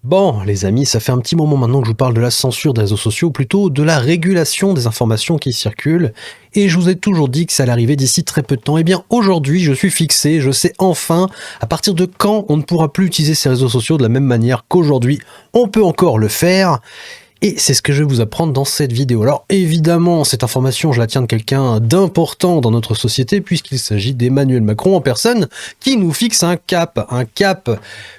Bon, les amis, ça fait un petit moment maintenant que je vous parle de la censure des réseaux sociaux, ou plutôt de la régulation des informations qui circulent, et je vous ai toujours dit que ça allait arriver d'ici très peu de temps. Eh bien, aujourd'hui, je suis fixé, je sais enfin à partir de quand on ne pourra plus utiliser ces réseaux sociaux de la même manière qu'aujourd'hui. On peut encore le faire, et c'est ce que je vais vous apprendre dans cette vidéo. Alors évidemment, cette information, je la tiens de quelqu'un d'important dans notre société, puisqu'il s'agit d'Emmanuel Macron en personne, qui nous fixe un cap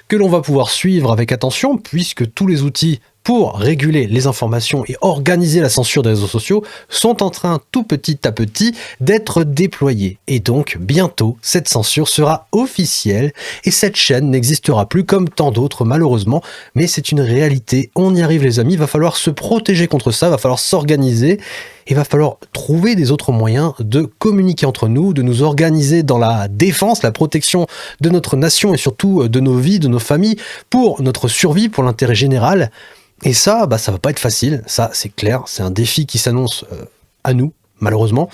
que l'on va pouvoir suivre avec attention, puisque tous les outils pour réguler les informations et organiser la censure des réseaux sociaux sont en train tout petit à petit d'être déployés. Et donc bientôt, cette censure sera officielle et cette chaîne n'existera plus comme tant d'autres malheureusement, mais c'est une réalité. On y arrive les amis, il va falloir se protéger contre ça, il va falloir s'organiser. Il va falloir trouver des autres moyens de communiquer entre nous, de nous organiser dans la défense, la protection de notre nation et surtout de nos vies, de nos familles, pour notre survie, pour l'intérêt général. Et ça, ça va pas être facile, ça c'est clair, c'est un défi qui s'annonce à nous, malheureusement.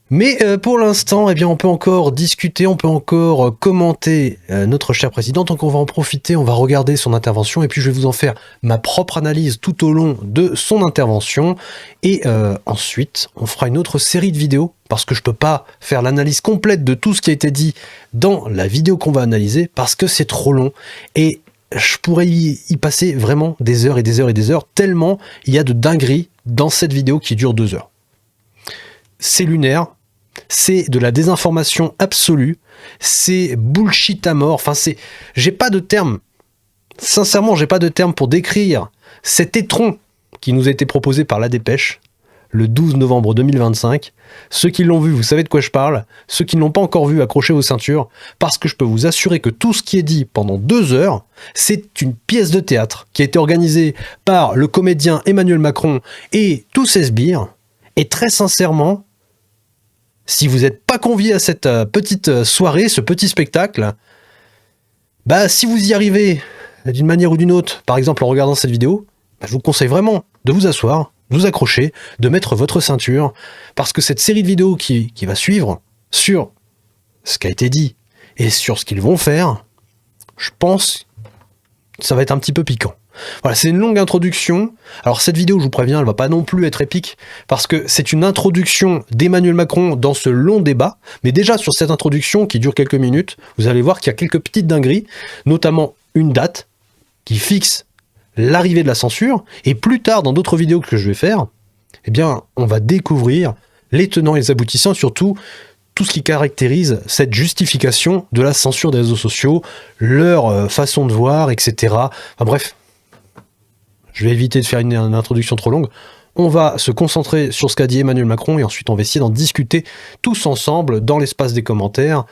Mais pour l'instant, eh bien, on peut encore discuter, on peut encore commenter notre cher président, donc on va en profiter, on va regarder son intervention, et puis je vais vous en faire ma propre analyse tout au long de son intervention, et ensuite, on fera une autre série de vidéos, parce que je peux pas faire l'analyse complète de tout ce qui a été dit dans la vidéo qu'on va analyser, parce que c'est trop long, et je pourrais y passer vraiment des heures et des heures et des heures, tellement il y a de dingueries dans cette vidéo qui dure 2 heures. C'est lunaire, c'est de la désinformation absolue, c'est bullshit à mort, enfin j'ai pas de terme, sincèrement j'ai pas de terme pour décrire cet étron qui nous a été proposé par La Dépêche, le 12 novembre 2025. Ceux qui l'ont vu, vous savez de quoi je parle. Ceux qui ne l'ont pas encore vu, accrochez vos ceintures, parce que je peux vous assurer que tout ce qui est dit pendant 2 heures, c'est une pièce de théâtre qui a été organisée par le comédien Emmanuel Macron et tous ses sbires. Et très sincèrement, si vous n'êtes pas convié à cette petite soirée, ce petit spectacle, si vous y arrivez d'une manière ou d'une autre, par exemple en regardant cette vidéo, je vous conseille vraiment de vous asseoir, de vous accrocher, de mettre votre ceinture, parce que cette série de vidéos qui va suivre sur ce qui a été dit et sur ce qu'ils vont faire, je pense que ça va être un petit peu piquant. Voilà, c'est une longue introduction. Alors cette vidéo, je vous préviens, elle va pas non plus être épique, parce que c'est une introduction d'Emmanuel Macron dans ce long débat, mais déjà sur cette introduction qui dure quelques minutes, vous allez voir qu'il y a quelques petites dingueries, notamment une date qui fixe l'arrivée de la censure, et plus tard dans d'autres vidéos que je vais faire, eh bien on va découvrir les tenants et les aboutissants, surtout tout ce qui caractérise cette justification de la censure des réseaux sociaux, leur façon de voir, etc. Enfin bref, je vais éviter de faire une introduction trop longue. On va se concentrer sur ce qu'a dit Emmanuel Macron, et ensuite on va essayer d'en discuter tous ensemble dans l'espace des commentaires,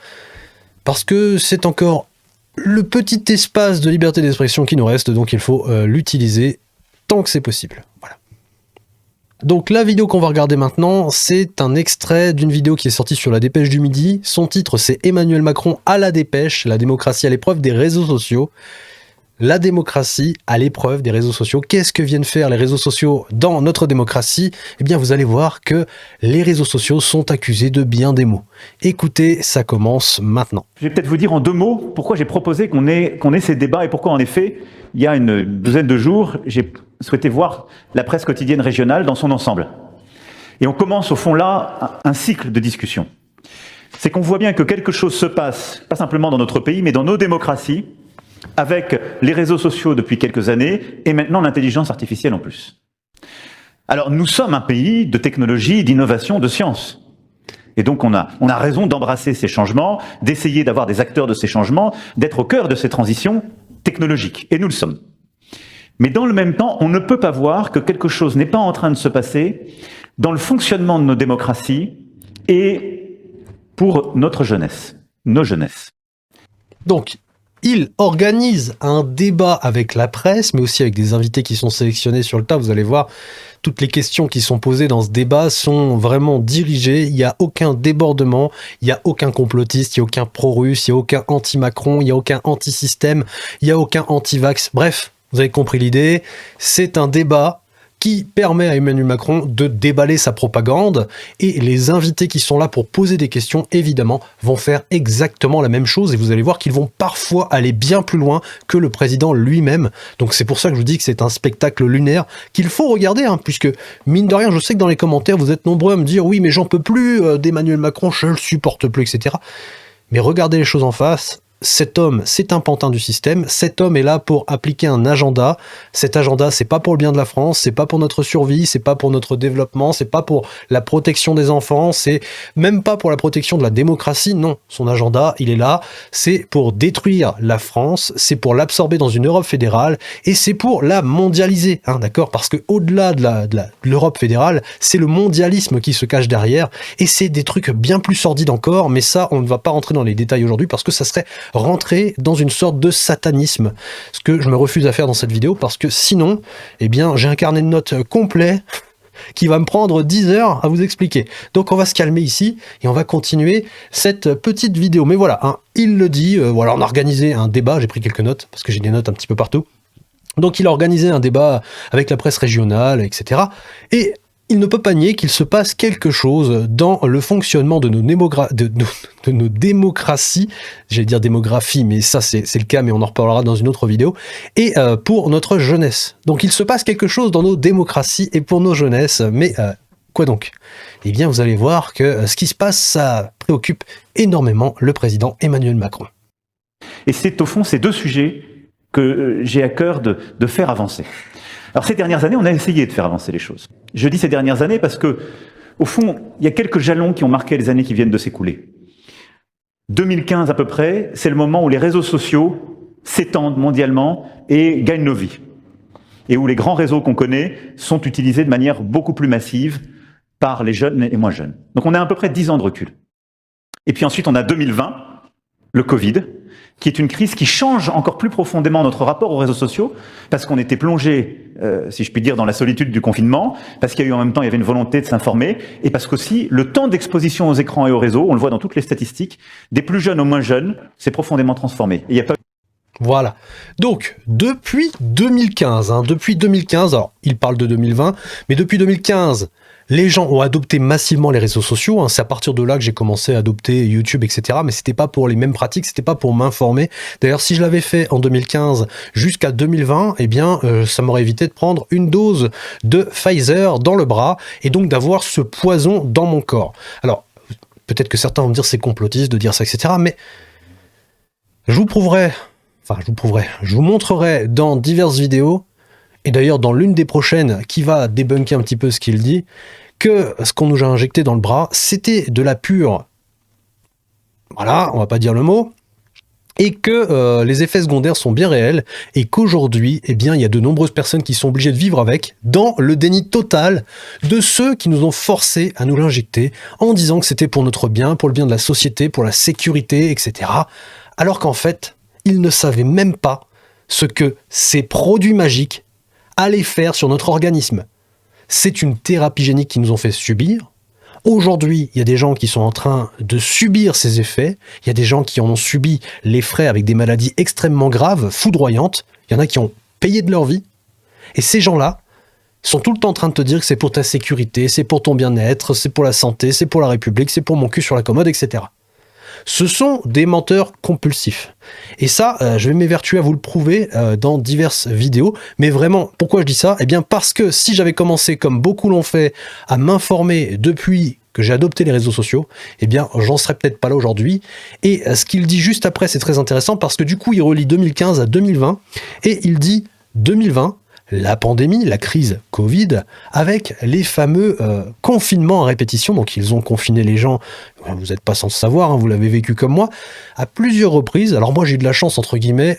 parce que c'est encore le petit espace de liberté d'expression qui nous reste, donc il faut l'utiliser tant que c'est possible. Voilà. Donc la vidéo qu'on va regarder maintenant, c'est un extrait d'une vidéo qui est sortie sur La Dépêche du Midi. Son titre, c'est Emmanuel Macron à la dépêche, la démocratie à l'épreuve des réseaux sociaux. La démocratie à l'épreuve des réseaux sociaux. Qu'est-ce que viennent faire les réseaux sociaux dans notre démocratie? Eh bien, vous allez voir que les réseaux sociaux sont accusés de bien des maux. Écoutez, ça commence maintenant. Je vais peut-être vous dire en 2 mots pourquoi j'ai proposé qu'on ait ces débats et pourquoi, en effet, il y a une douzaine de jours, j'ai souhaité voir la presse quotidienne régionale dans son ensemble. Et on commence, au fond, là, un cycle de discussion. C'est qu'on voit bien que quelque chose se passe, pas simplement dans notre pays, mais dans nos démocraties, avec les réseaux sociaux depuis quelques années, et maintenant l'intelligence artificielle en plus. Alors nous sommes un pays de technologie, d'innovation, de science. Et donc on a raison d'embrasser ces changements, d'essayer d'avoir des acteurs de ces changements, d'être au cœur de ces transitions technologiques. Et nous le sommes. Mais dans le même temps, on ne peut pas voir que quelque chose n'est pas en train de se passer dans le fonctionnement de nos démocraties et pour notre jeunesse, nos jeunesses. Donc, il organise un débat avec la presse, mais aussi avec des invités qui sont sélectionnés sur le tas. Vous allez voir, toutes les questions qui sont posées dans ce débat sont vraiment dirigées. Il n'y a aucun débordement, il n'y a aucun complotiste, il n'y a aucun pro-russe, il n'y a aucun anti-Macron, il n'y a aucun anti-système, il n'y a aucun anti-vax. Bref, vous avez compris l'idée. C'est un débat qui permet à Emmanuel Macron de déballer sa propagande, et les invités qui sont là pour poser des questions, évidemment, vont faire exactement la même chose, et vous allez voir qu'ils vont parfois aller bien plus loin que le président lui-même. Donc c'est pour ça que je vous dis que c'est un spectacle lunaire qu'il faut regarder, hein, puisque mine de rien, je sais que dans les commentaires, vous êtes nombreux à me dire « Oui, mais j'en peux plus d'Emmanuel Macron, je le supporte plus, etc. » Mais regardez les choses en face. Cet homme, c'est un pantin du système. Cet homme est là pour appliquer un agenda. Cet agenda, c'est pas pour le bien de la France, c'est pas pour notre survie, c'est pas pour notre développement, c'est pas pour la protection des enfants, c'est même pas pour la protection de la démocratie. Non, son agenda, il est là. C'est pour détruire la France, c'est pour l'absorber dans une Europe fédérale et c'est pour la mondialiser, hein, d'accord? Parce que au-delà de l'Europe fédérale, c'est le mondialisme qui se cache derrière et c'est des trucs bien plus sordides encore. Mais ça, on ne va pas rentrer dans les détails aujourd'hui parce que ça serait rentrer dans une sorte de satanisme, ce que je me refuse à faire dans cette vidéo parce que sinon, eh bien, j'ai un carnet de notes complet qui va me prendre 10 heures à vous expliquer. Donc on va se calmer ici et on va continuer cette petite vidéo. Mais voilà, hein, il le dit, voilà, on a organisé un débat, j'ai pris quelques notes parce que j'ai des notes un petit peu partout. Donc il a organisé un débat avec la presse régionale, etc. Et il ne peut pas nier qu'il se passe quelque chose dans le fonctionnement de nos démocraties, j'allais dire démographie, mais ça c'est le cas, mais on en reparlera dans une autre vidéo, et pour notre jeunesse. Donc il se passe quelque chose dans nos démocraties et pour nos jeunesses, mais quoi donc? Eh bien vous allez voir que ce qui se passe, ça préoccupe énormément le président Emmanuel Macron. Et c'est au fond ces deux sujets que j'ai à cœur de faire avancer. Alors ces dernières années, on a essayé de faire avancer les choses. Je dis ces dernières années parce que, au fond, il y a quelques jalons qui ont marqué les années qui viennent de s'écouler. 2015 à peu près, c'est le moment où les réseaux sociaux s'étendent mondialement et gagnent nos vies. Et où les grands réseaux qu'on connaît sont utilisés de manière beaucoup plus massive par les jeunes et moins jeunes. Donc on a à peu près 10 ans de recul. Et puis ensuite on a 2020, le Covid, qui est une crise qui change encore plus profondément notre rapport aux réseaux sociaux, parce qu'on était plongé, si je puis dire, dans la solitude du confinement, parce qu'il y a eu en même temps, il y avait une volonté de s'informer, et parce qu'aussi, le temps d'exposition aux écrans et aux réseaux, on le voit dans toutes les statistiques, des plus jeunes aux moins jeunes, s'est profondément transformé. Et il y a pas... Voilà. Donc, depuis 2015, alors, il parle de 2020, mais depuis 2015, les gens ont adopté massivement les réseaux sociaux, hein. C'est à partir de là que j'ai commencé à adopter YouTube, etc. Mais c'était pas pour les mêmes pratiques, c'était pas pour m'informer. D'ailleurs, si je l'avais fait en 2015 jusqu'à 2020, eh bien, ça m'aurait évité de prendre une dose de Pfizer dans le bras et donc d'avoir ce poison dans mon corps. Alors, peut-être que certains vont me dire c'est complotiste de dire ça, etc. Mais je vous montrerai dans diverses vidéos, et d'ailleurs dans l'une des prochaines qui va débunker un petit peu ce qu'il dit, que ce qu'on nous a injecté dans le bras, c'était de la pure, voilà, on va pas dire le mot, et que les effets secondaires sont bien réels, et qu'aujourd'hui, eh bien, il y a de nombreuses personnes qui sont obligées de vivre avec, dans le déni total de ceux qui nous ont forcés à nous l'injecter, en disant que c'était pour notre bien, pour le bien de la société, pour la sécurité, etc. Alors qu'en fait, ils ne savaient même pas ce que ces produits magiques allaient faire sur notre organisme. C'est une thérapie génique qu'ils nous ont fait subir. Aujourd'hui, il y a des gens qui sont en train de subir ces effets. Il y a des gens qui en ont subi les frais avec des maladies extrêmement graves, foudroyantes. Il y en a qui ont payé de leur vie. Et ces gens-là sont tout le temps en train de te dire que c'est pour ta sécurité, c'est pour ton bien-être, c'est pour la santé, c'est pour la République, c'est pour mon cul sur la commode, etc. Ce sont des menteurs compulsifs. Et ça, je vais m'évertuer à vous le prouver dans diverses vidéos. Mais vraiment, pourquoi je dis ça? Eh bien parce que si j'avais commencé, comme beaucoup l'ont fait, à m'informer depuis que j'ai adopté les réseaux sociaux, eh bien j'en serais peut-être pas là aujourd'hui. Et ce qu'il dit juste après, c'est très intéressant parce que du coup, il relie 2015 à 2020 et il dit 2020, la pandémie, la crise Covid, avec les fameux confinements à répétition. Donc ils ont confiné les gens, vous n'êtes pas sans le savoir, hein, vous l'avez vécu comme moi, à plusieurs reprises. Alors moi j'ai eu de la chance, entre guillemets,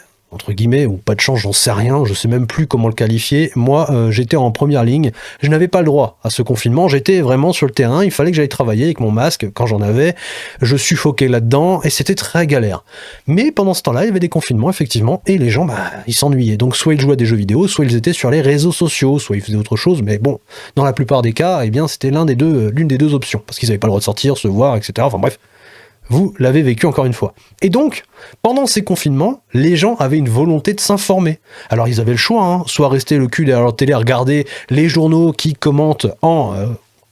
ou pas de chance, j'en sais rien, je sais même plus comment le qualifier. Moi, j'étais en première ligne, je n'avais pas le droit à ce confinement, j'étais vraiment sur le terrain, il fallait que j'aille travailler avec mon masque quand j'en avais, je suffoquais là-dedans et c'était très galère. Mais pendant ce temps-là, il y avait des confinements, effectivement, et les gens, ils s'ennuyaient. Donc soit ils jouaient à des jeux vidéo, soit ils étaient sur les réseaux sociaux, soit ils faisaient autre chose, mais bon, dans la plupart des cas, eh bien, c'était l'une des deux options, parce qu'ils n'avaient pas le droit de sortir, se voir, etc. Enfin bref, Vous l'avez vécu encore une fois. Et donc, pendant ces confinements, les gens avaient une volonté de s'informer. Alors ils avaient le choix, hein, soit rester le cul derrière leur télé, regarder les journaux qui commentent en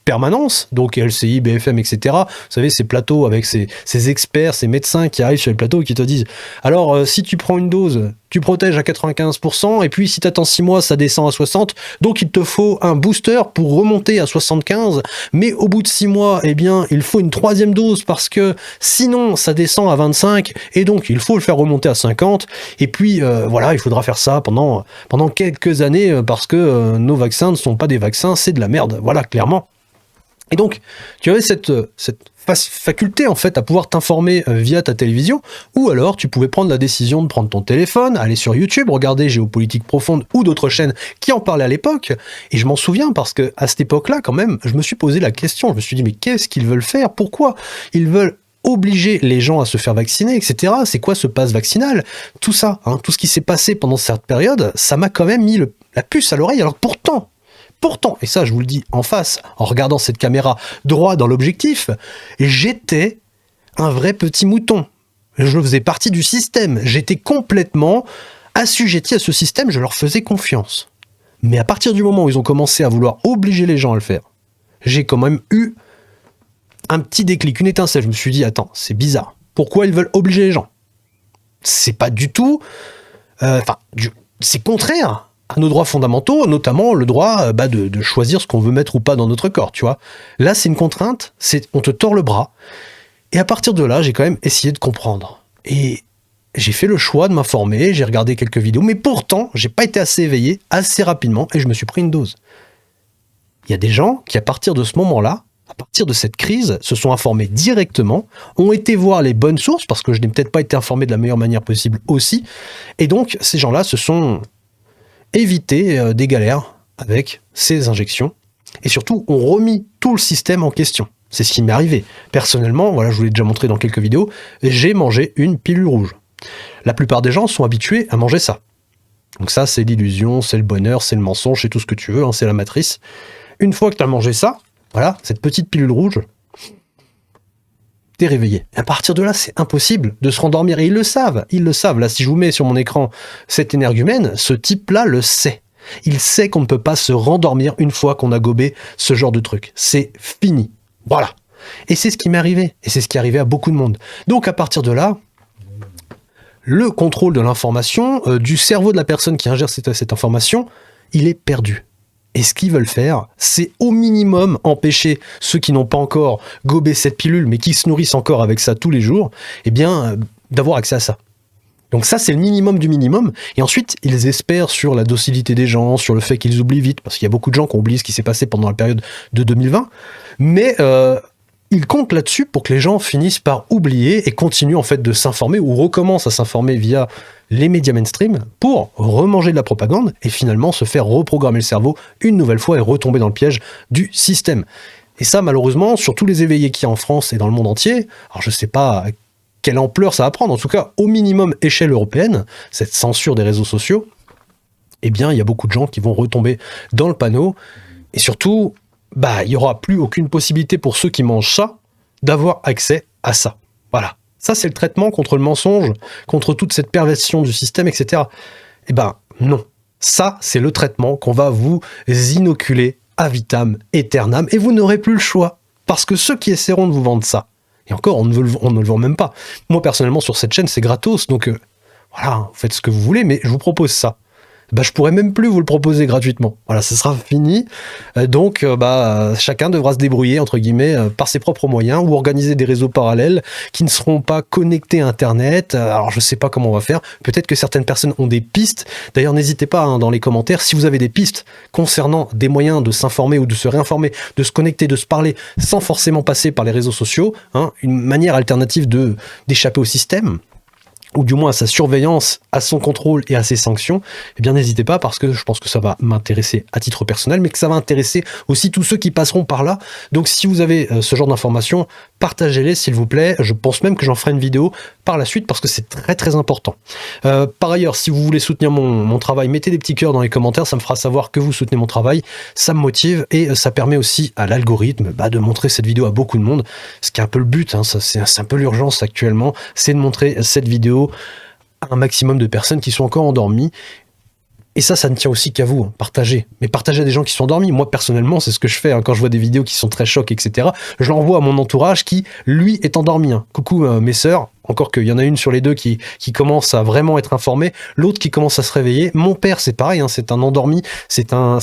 permanence, donc LCI, BFM, etc. Vous savez, ces plateaux avec ces experts, ces médecins qui arrivent sur les plateaux et qui te disent « Alors, si tu prends une dose, tu protèges à 95%, et puis si tu attends 6 mois, ça descend à 60%, donc il te faut un booster pour remonter à 75%, mais au bout de 6 mois, eh bien, il faut une 3e dose parce que sinon, ça descend à 25%, et donc il faut le faire remonter à 50%, et puis voilà, il faudra faire ça pendant quelques années parce que nos vaccins ne sont pas des vaccins, c'est de la merde, voilà, clairement. Et donc, tu avais cette faculté en fait à pouvoir t'informer via ta télévision, ou alors tu pouvais prendre la décision de prendre ton téléphone, aller sur YouTube, regarder Géopolitique Profonde ou d'autres chaînes qui en parlaient à l'époque. Et je m'en souviens parce que à cette époque-là, quand même, je me suis posé la question, je me suis dit mais qu'est-ce qu'ils veulent faire? Pourquoi ils veulent obliger les gens à se faire vacciner, etc. C'est quoi ce passe vaccinal? Tout ça, hein, tout ce qui s'est passé pendant cette période, ça m'a quand même mis la puce à l'oreille, alors que pourtant, et ça je vous le dis en face, en regardant cette caméra droit dans l'objectif, j'étais un vrai petit mouton. Je faisais partie du système. J'étais complètement assujetti à ce système, je leur faisais confiance. Mais à partir du moment où ils ont commencé à vouloir obliger les gens à le faire, j'ai quand même eu un petit déclic, une étincelle. Je me suis dit, attends, c'est bizarre. Pourquoi ils veulent obliger les gens? C'est pas du tout... c'est contraire à nos droits fondamentaux, notamment le droit de choisir ce qu'on veut mettre ou pas dans notre corps, tu vois. Là, c'est une contrainte, on te tord le bras. Et à partir de là, j'ai quand même essayé de comprendre. Et j'ai fait le choix de m'informer, j'ai regardé quelques vidéos, mais pourtant, j'ai pas été assez éveillé assez rapidement et je me suis pris une dose. Il y a des gens qui, à partir de ce moment-là, à partir de cette crise, se sont informés directement, ont été voir les bonnes sources, parce que je n'ai peut-être pas été informé de la meilleure manière possible aussi, et donc ces gens-là se sont évités des galères avec ces injections, et surtout ont remis tout le système en question. C'est ce qui m'est arrivé. Personnellement, voilà, je vous l'ai déjà montré dans quelques vidéos, j'ai mangé une pilule rouge. La plupart des gens sont habitués à manger ça. Donc ça, c'est l'illusion, c'est le bonheur, c'est le mensonge, c'est tout ce que tu veux, hein, c'est la matrice. Une fois que tu as mangé ça, voilà, cette petite pilule rouge, t'es réveillé. À partir de là, c'est impossible de se rendormir. Et ils le savent. Là, si je vous mets sur mon écran cet énergumène, ce type-là le sait. Il sait qu'on ne peut pas se rendormir une fois qu'on a gobé ce genre de truc. C'est fini. Voilà. Et c'est ce qui m'est arrivé. Et c'est ce qui est arrivé à beaucoup de monde. Donc, à partir de là, le contrôle de l'information, du cerveau de la personne qui ingère cette information, il est perdu. Et ce qu'ils veulent faire, c'est au minimum empêcher ceux qui n'ont pas encore gobé cette pilule, mais qui se nourrissent encore avec ça tous les jours, eh bien, d'avoir accès à ça. Donc ça, c'est le minimum du minimum. Et ensuite, ils espèrent sur la docilité des gens, sur le fait qu'ils oublient vite, parce qu'il y a beaucoup de gens qui ont oublié ce qui s'est passé pendant la période de 2020. Mais ils comptent là-dessus pour que les gens finissent par oublier et continuent en fait de s'informer ou recommencent à s'informer via les médias mainstream pour remanger de la propagande et finalement se faire reprogrammer le cerveau une nouvelle fois et retomber dans le piège du système. Et ça, malheureusement, sur tous les éveillés qu'il y a en France et dans le monde entier, alors je sais pas quelle ampleur ça va prendre, en tout cas au minimum échelle européenne, cette censure des réseaux sociaux, eh bien il y a beaucoup de gens qui vont retomber dans le panneau et surtout, il n'y aura plus aucune possibilité pour ceux qui mangent ça d'avoir accès à ça. Voilà. Ça, c'est le traitement contre le mensonge, contre toute cette perversion du système, etc. Eh ben, non. Ça, c'est le traitement qu'on va vous inoculer à vitam aeternam et vous n'aurez plus le choix. Parce que ceux qui essaieront de vous vendre ça, et encore, on ne le vend même pas. Moi, personnellement, sur cette chaîne, c'est gratos, donc voilà, vous faites ce que vous voulez, mais je vous propose ça. Je pourrais même plus vous le proposer gratuitement. Voilà, ce sera fini. Donc, chacun devra se débrouiller, entre guillemets, par ses propres moyens ou organiser des réseaux parallèles qui ne seront pas connectés à Internet. Alors, je ne sais pas comment on va faire. Peut-être que certaines personnes ont des pistes. D'ailleurs, n'hésitez pas dans les commentaires si vous avez des pistes concernant des moyens de s'informer ou de se réinformer, de se connecter, de se parler sans forcément passer par les réseaux sociaux, une manière alternative d'échapper au système. ou du moins à sa surveillance, à son contrôle et à ses sanctions, eh bien n'hésitez pas, parce que je pense que ça va m'intéresser à titre personnel, mais que ça va intéresser aussi tous ceux qui passeront par là. Donc si vous avez ce genre d'informations, partagez-les s'il vous plaît. Je pense même que j'en ferai une vidéo par la suite, parce que c'est très très important. Par ailleurs, si vous voulez soutenir mon travail, mettez des petits cœurs dans les commentaires, ça me fera savoir que vous soutenez mon travail, ça me motive, et ça permet aussi à l'algorithme de montrer cette vidéo à beaucoup de monde, ce qui est un peu le but, hein, c'est un peu l'urgence actuellement, c'est de montrer cette vidéo à un maximum de personnes qui sont encore endormies. Et ça ne tient aussi qu'à vous, hein. Partagez. Mais partagez à des gens qui sont endormis. Moi, personnellement, c'est ce que je fais, hein. Quand je vois des vidéos qui sont très chocs, etc., je l'envoie à mon entourage qui, lui, est endormi, hein. Coucou mes sœurs, encore qu'il y en a une sur les deux qui commence à vraiment être informée, l'autre qui commence à se réveiller. Mon père, c'est pareil, hein, c'est un endormi, c'est un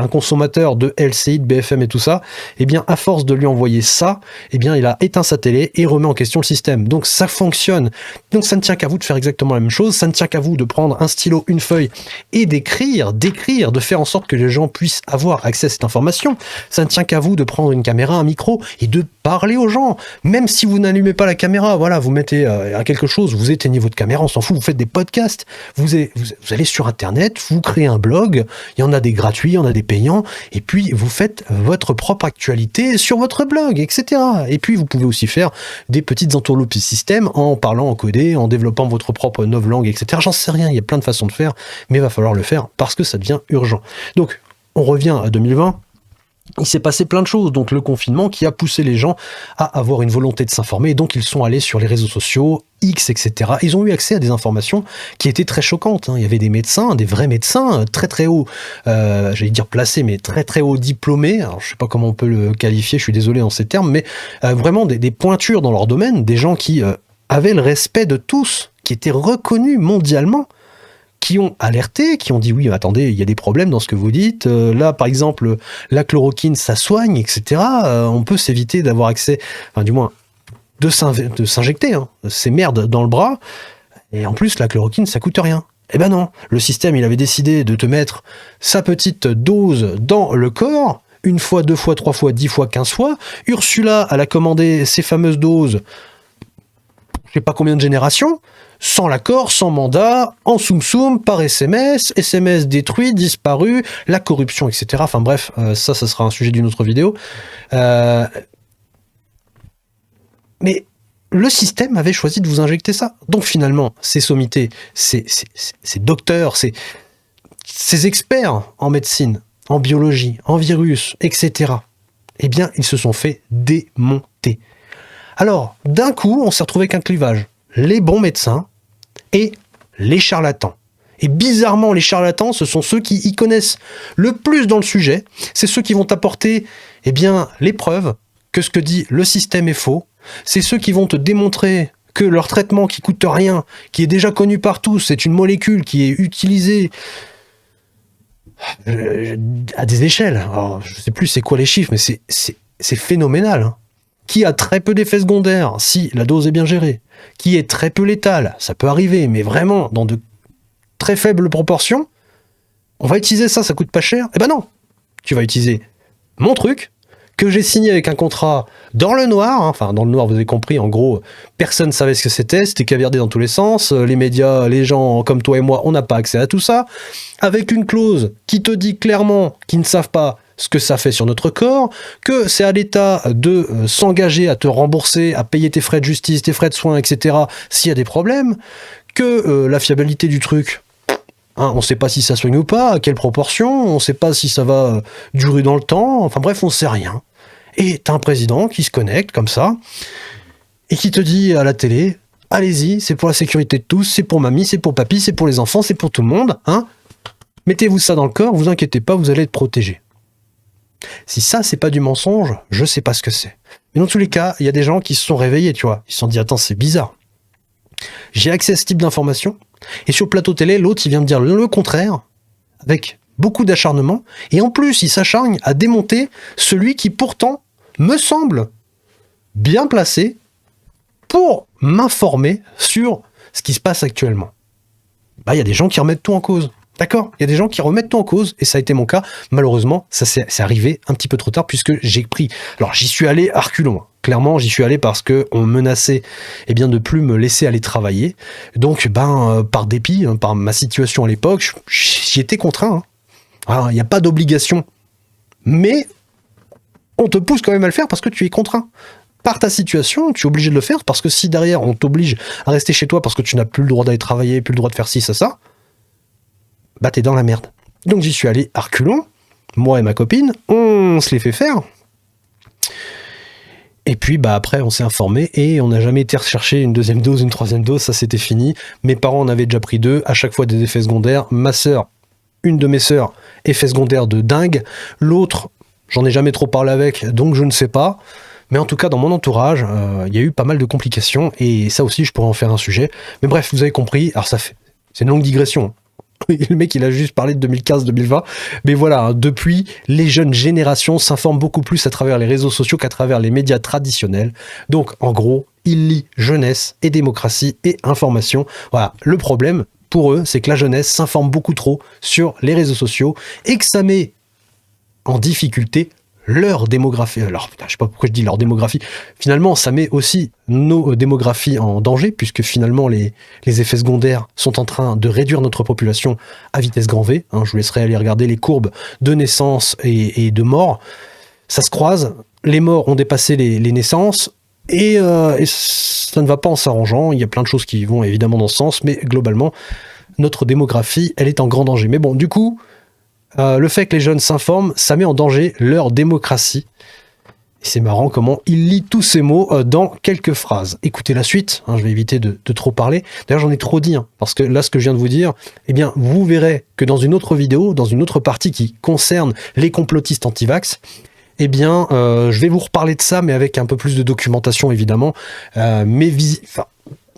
consommateur de LCI, de BFM et tout ça. Eh bien, à force de lui envoyer ça, eh bien, il a éteint sa télé et remet en question le système. Donc, ça fonctionne. Donc, ça ne tient qu'à vous de faire exactement la même chose. Ça ne tient qu'à vous de prendre un stylo, une feuille et d'écrire, de faire en sorte que les gens puissent avoir accès à cette information. Ça ne tient qu'à vous de prendre une caméra, un micro et de parler aux gens. Même si vous n'allumez pas la caméra, voilà, vous mettez à quelque chose, vous éteignez votre caméra, on s'en fout, vous faites des podcasts, vous allez sur Internet, vous créez un blog, il y en a des gratuits, il y en a des payants, et puis vous faites votre propre actualité sur votre blog, etc. Et puis vous pouvez aussi faire des petites entourloupes système en parlant en codé, en développant votre propre novlangue, etc. J'en sais rien, il y a plein de façons de faire, mais il va falloir le faire parce que ça devient urgent. Donc, on revient à 2020. Il s'est passé plein de choses, donc le confinement qui a poussé les gens à avoir une volonté de s'informer, et donc ils sont allés sur les réseaux sociaux, X, etc. Ils ont eu accès à des informations qui étaient très choquantes, hein. Il y avait des médecins, des vrais médecins, très très haut, j'allais dire placés, mais très très haut diplômés, alors je sais pas comment on peut le qualifier, je suis désolé en ces termes, mais vraiment des pointures dans leur domaine, des gens qui avaient le respect de tous, qui étaient reconnus mondialement, qui ont alerté, qui ont dit oui, attendez, il y a des problèmes dans ce que vous dites, là par exemple la chloroquine ça soigne, etc. On peut s'éviter d'avoir accès, enfin du moins de s'injecter ces merdes dans le bras, et en plus la chloroquine ça coûte rien. Eh ben non, le système il avait décidé de te mettre sa petite dose dans le corps, une fois, deux fois, trois fois, 10 fois, 15 fois. Ursula elle a commandé ces fameuses doses, je sais pas combien de générations, sans l'accord, sans mandat, en soum-soum, par SMS, SMS détruit, disparu, la corruption, etc. Enfin bref, ça sera un sujet d'une autre vidéo. Mais le système avait choisi de vous injecter ça. Donc finalement, ces sommités, ces docteurs, ces experts en médecine, en biologie, en virus, etc., eh bien, ils se sont fait démonter. Alors, d'un coup, on s'est retrouvé avec un clivage. Les bons médecins et les charlatans. Et bizarrement, les charlatans, ce sont ceux qui y connaissent le plus dans le sujet. C'est ceux qui vont apporter, eh bien, les preuves que ce que dit le système est faux. C'est ceux qui vont te démontrer que leur traitement qui coûte rien, qui est déjà connu par tous, c'est une molécule qui est utilisée à des échelles. Alors, je sais plus c'est quoi les chiffres, mais c'est phénoménal, hein. Qui a très peu d'effets secondaires, si la dose est bien gérée, qui est très peu létale, ça peut arriver, mais vraiment dans de très faibles proportions, on va utiliser ça, ça coûte pas cher. Eh ben non, tu vas utiliser mon truc, que j'ai signé avec un contrat dans le noir, hein. Enfin dans le noir vous avez compris, en gros, personne ne savait ce que c'était caviardé dans tous les sens, les médias, les gens comme toi et moi, on n'a pas accès à tout ça, avec une clause qui te dit clairement qu'ils ne savent pas ce que ça fait sur notre corps, que c'est à l'État de s'engager à te rembourser, à payer tes frais de justice, tes frais de soins, etc., s'il y a des problèmes, que la fiabilité du truc, hein, on ne sait pas si ça soigne ou pas, à quelle proportion, on ne sait pas si ça va durer dans le temps, enfin bref, on ne sait rien. Et t'as un président qui se connecte comme ça, et qui te dit à la télé, allez-y, c'est pour la sécurité de tous, c'est pour mamie, c'est pour papy, c'est pour les enfants, c'est pour tout le monde, hein. Mettez-vous ça dans le corps, vous inquiétez pas, vous allez être protégé. Si ça, c'est pas du mensonge, je sais pas ce que c'est. Mais dans tous les cas, il y a des gens qui se sont réveillés, tu vois. Ils se sont dit, attends, c'est bizarre. J'ai accès à ce type d'informations, et sur le plateau télé, l'autre, il vient me dire le contraire, avec beaucoup d'acharnement, et en plus, il s'acharne à démonter celui qui, pourtant, me semble bien placé pour m'informer sur ce qui se passe actuellement. Bah, il y a des gens qui remettent tout en cause. D'accord, il y a des gens qui remettent tout en cause, et ça a été mon cas. Malheureusement, ça c'est arrivé un petit peu trop tard, puisque j'ai pris... Alors, j'y suis allé à reculons. Clairement, j'y suis allé parce que on menaçait de plus me laisser aller travailler. Donc, par dépit, par ma situation à l'époque, j'y étais contraint. Hein. Alors, il n'y a pas d'obligation. Mais on te pousse quand même à le faire parce que tu es contraint. Par ta situation, tu es obligé de le faire parce que si derrière on t'oblige à rester chez toi parce que tu n'as plus le droit d'aller travailler, plus le droit de faire ci, ça, t'es dans la merde. Donc j'y suis allé à reculons, moi et ma copine, on se les fait faire. Et puis après on s'est informé et on n'a jamais été rechercher une deuxième dose, une troisième dose, ça c'était fini. Mes parents en avaient déjà pris 2, à chaque fois des effets secondaires. Ma sœur, une de mes sœurs, effet secondaire de dingue. L'autre, j'en ai jamais trop parlé avec, donc je ne sais pas. Mais en tout cas, dans mon entourage, il y a eu pas mal de complications et ça aussi, je pourrais en faire un sujet. Mais bref, vous avez compris. Alors c'est une longue digression. Le mec, il a juste parlé de 2015-2020. Mais voilà, hein, depuis, les jeunes générations s'informent beaucoup plus à travers les réseaux sociaux qu'à travers les médias traditionnels. Donc, en gros, ils lient jeunesse et démocratie et information. Voilà, le problème, pour eux, c'est que la jeunesse s'informe beaucoup trop sur les réseaux sociaux et que ça met en difficulté leur démographie. Alors, putain, je sais pas pourquoi je dis leur démographie. Finalement, ça met aussi nos démographies en danger, puisque finalement, les effets secondaires sont en train de réduire notre population à vitesse grand V. Hein, je vous laisserai aller regarder les courbes de naissance et de mort. Ça se croise. Les morts ont dépassé les naissances. Et ça ne va pas en s'arrangeant. Il y a plein de choses qui vont évidemment dans ce sens, mais globalement, notre démographie, elle est en grand danger. Mais bon, du coup, le fait que les jeunes s'informent, ça met en danger leur démocratie. Et c'est marrant comment il lit tous ces mots dans quelques phrases. Écoutez la suite, hein, je vais éviter de trop parler. D'ailleurs, j'en ai trop dit, hein, parce que là, ce que je viens de vous dire, vous verrez que dans une autre vidéo, dans une autre partie qui concerne les complotistes anti-vax, je vais vous reparler de ça, mais avec un peu plus de documentation, évidemment.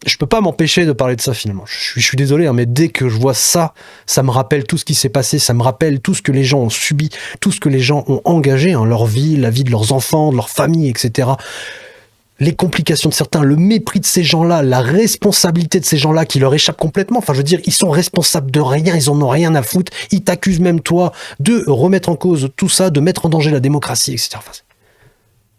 Je peux pas m'empêcher de parler de ça finalement. Je suis désolé, hein, mais dès que je vois ça, ça me rappelle tout ce qui s'est passé, ça me rappelle tout ce que les gens ont subi, tout ce que les gens ont engagé, hein, leur vie, la vie de leurs enfants, de leur famille, etc. Les complications de certains, le mépris de ces gens-là, la responsabilité de ces gens-là qui leur échappe complètement. Enfin, je veux dire, ils sont responsables de rien, ils en ont rien à foutre. Ils t'accusent même toi de remettre en cause tout ça, de mettre en danger la démocratie, etc. Enfin,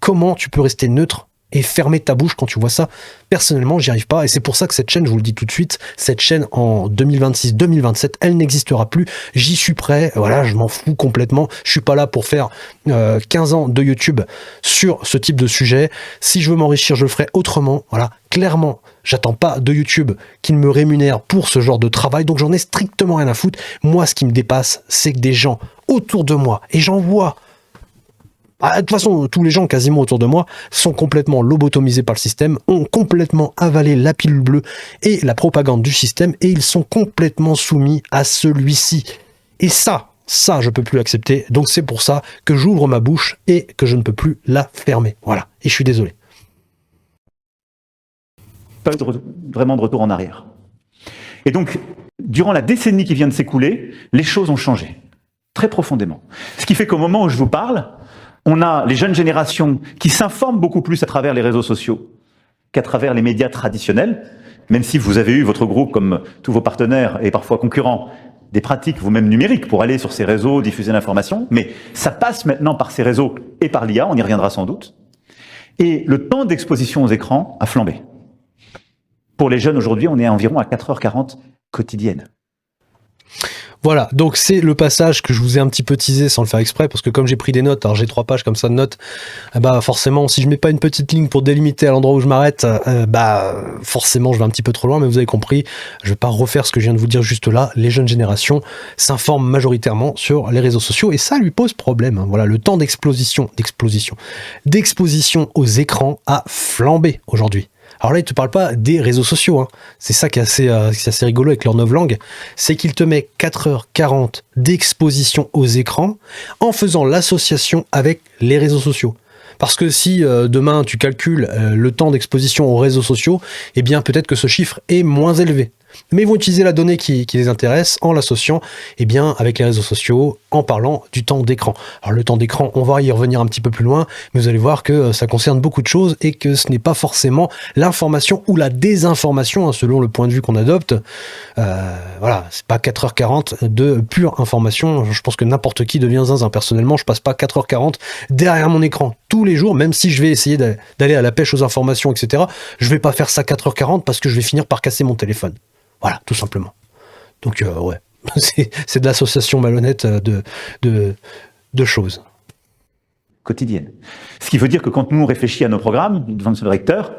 comment tu peux rester neutre et fermer ta bouche quand tu vois ça? Personnellement, j'y arrive pas. Et c'est pour ça que cette chaîne, je vous le dis tout de suite, cette chaîne en 2026-2027, elle n'existera plus. J'y suis prêt. Voilà, je m'en fous complètement. Je suis pas là pour faire 15 ans de YouTube sur ce type de sujet. Si je veux m'enrichir, je le ferai autrement. Voilà, clairement, j'attends pas de YouTube qui me rémunère pour ce genre de travail. Donc j'en ai strictement rien à foutre. Moi, ce qui me dépasse, c'est que des gens autour de moi, et j'en vois, de toute façon, tous les gens quasiment autour de moi sont complètement lobotomisés par le système, ont complètement avalé la pilule bleue et la propagande du système, et ils sont complètement soumis à celui-ci. Et ça, je peux plus l'accepter. Donc c'est pour ça que j'ouvre ma bouche et que je ne peux plus la fermer. Voilà. Et je suis désolé. Pas eu vraiment de retour en arrière. Et donc, durant la décennie qui vient de s'écouler, les choses ont changé. Très profondément. Ce qui fait qu'au moment où je vous parle, on a les jeunes générations qui s'informent beaucoup plus à travers les réseaux sociaux qu'à travers les médias traditionnels, même si vous avez eu votre groupe, comme tous vos partenaires et parfois concurrents, des pratiques vous-même numériques pour aller sur ces réseaux, diffuser l'information, mais ça passe maintenant par ces réseaux et par l'IA, on y reviendra sans doute. Et le temps d'exposition aux écrans a flambé. Pour les jeunes aujourd'hui, on est environ à 4h40 quotidiennes. Voilà, donc c'est le passage que je vous ai un petit peu teasé sans le faire exprès, parce que comme j'ai pris des notes, alors j'ai 3 pages comme ça de notes, forcément, si je mets pas une petite ligne pour délimiter à l'endroit où je m'arrête, forcément je vais un petit peu trop loin, mais vous avez compris, je vais pas refaire ce que je viens de vous dire juste là. Les jeunes générations s'informent majoritairement sur les réseaux sociaux, et ça lui pose problème, hein. Voilà, le temps d'exposition aux écrans a flambé aujourd'hui. Alors là, il te parle pas des réseaux sociaux, hein. C'est ça qui est assez rigolo avec leur novlangue, c'est qu'il te met 4h40 d'exposition aux écrans en faisant l'association avec les réseaux sociaux. Parce que si demain tu calcules le temps d'exposition aux réseaux sociaux, peut-être que ce chiffre est moins élevé. mais ils vont utiliser la donnée qui les intéresse en l'associant avec les réseaux sociaux, en parlant du temps d'écran. Alors le temps d'écran, on va y revenir un petit peu plus loin, mais vous allez voir que ça concerne beaucoup de choses et que ce n'est pas forcément l'information ou la désinformation, selon le point de vue qu'on adopte. Voilà, c'est pas 4h40 de pure information. Je pense que n'importe qui devient zinzin. Personnellement, je passe pas 4h40 derrière mon écran tous les jours, même si je vais essayer d'aller à la pêche aux informations, etc. Je vais pas faire ça 4h40 parce que je vais finir par casser mon téléphone. Voilà, tout simplement. Donc, ouais, c'est de l'association malhonnête de choses. Quotidienne. Ce qui veut dire que quand nous on réfléchit à nos programmes devant le recteur,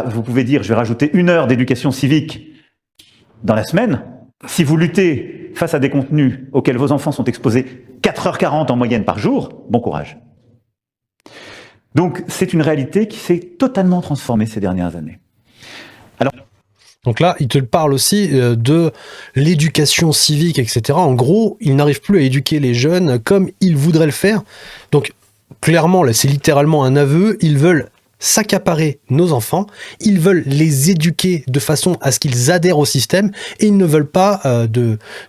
vous pouvez dire je vais rajouter 1 heure d'éducation civique dans la semaine. Si vous luttez face à des contenus auxquels vos enfants sont exposés 4h40 en moyenne par jour, bon courage. Donc c'est une réalité qui s'est totalement transformée ces dernières années. Donc là, il te parle aussi de l'éducation civique, etc. En gros, il n'arrive plus à éduquer les jeunes comme il voudrait le faire. Donc clairement, là, c'est littéralement un aveu. Ils veulent s'accaparer nos enfants, ils veulent les éduquer de façon à ce qu'ils adhèrent au système et ils ne veulent pas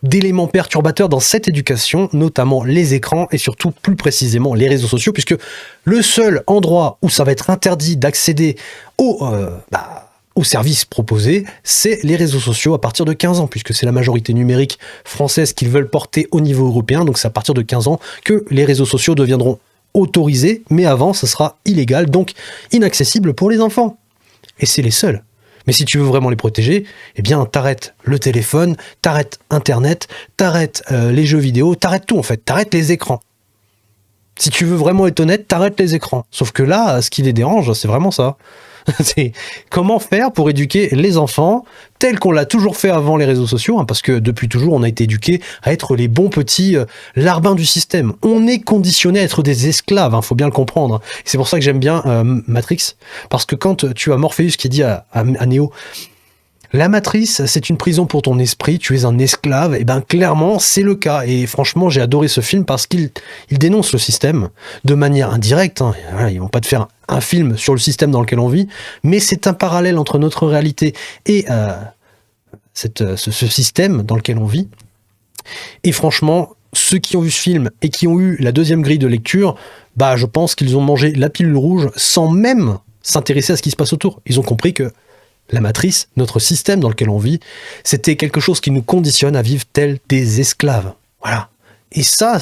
d'éléments perturbateurs dans cette éducation, notamment les écrans et surtout plus précisément les réseaux sociaux, puisque le seul endroit où ça va être interdit d'accéder aux services proposés, c'est les réseaux sociaux à partir de 15 ans, puisque c'est la majorité numérique française qu'ils veulent porter au niveau européen, donc c'est à partir de 15 ans que les réseaux sociaux deviendront autorisé, mais avant, ça sera illégal, donc inaccessible pour les enfants. Et c'est les seuls. Mais si tu veux vraiment les protéger, eh bien, t'arrêtes le téléphone, t'arrêtes Internet, t'arrêtes les jeux vidéo, t'arrêtes tout en fait, t'arrêtes les écrans. Si tu veux vraiment être honnête, t'arrêtes les écrans. Sauf que là, ce qui les dérange, c'est vraiment ça. C'est comment faire pour éduquer les enfants tel qu'on l'a toujours fait avant les réseaux sociaux, parce que depuis toujours on a été éduqués à être les bons petits larbins du système. On est conditionné à être des esclaves, faut bien le comprendre. C'est pour ça que j'aime bien Matrix, parce que quand tu as Morpheus qui dit à Neo, la matrice, c'est une prison pour ton esprit, tu es un esclave, et bien clairement, c'est le cas. Et franchement, j'ai adoré ce film parce qu'il dénonce le système de manière indirecte. Voilà, ils vont pas te faire un film sur le système dans lequel on vit, mais c'est un parallèle entre notre réalité et ce système dans lequel on vit. Et franchement, ceux qui ont vu ce film et qui ont eu la deuxième grille de lecture, je pense qu'ils ont mangé la pilule rouge sans même s'intéresser à ce qui se passe autour. Ils ont compris que la matrice, notre système dans lequel on vit, c'était quelque chose qui nous conditionne à vivre tels des esclaves. Voilà. Et ça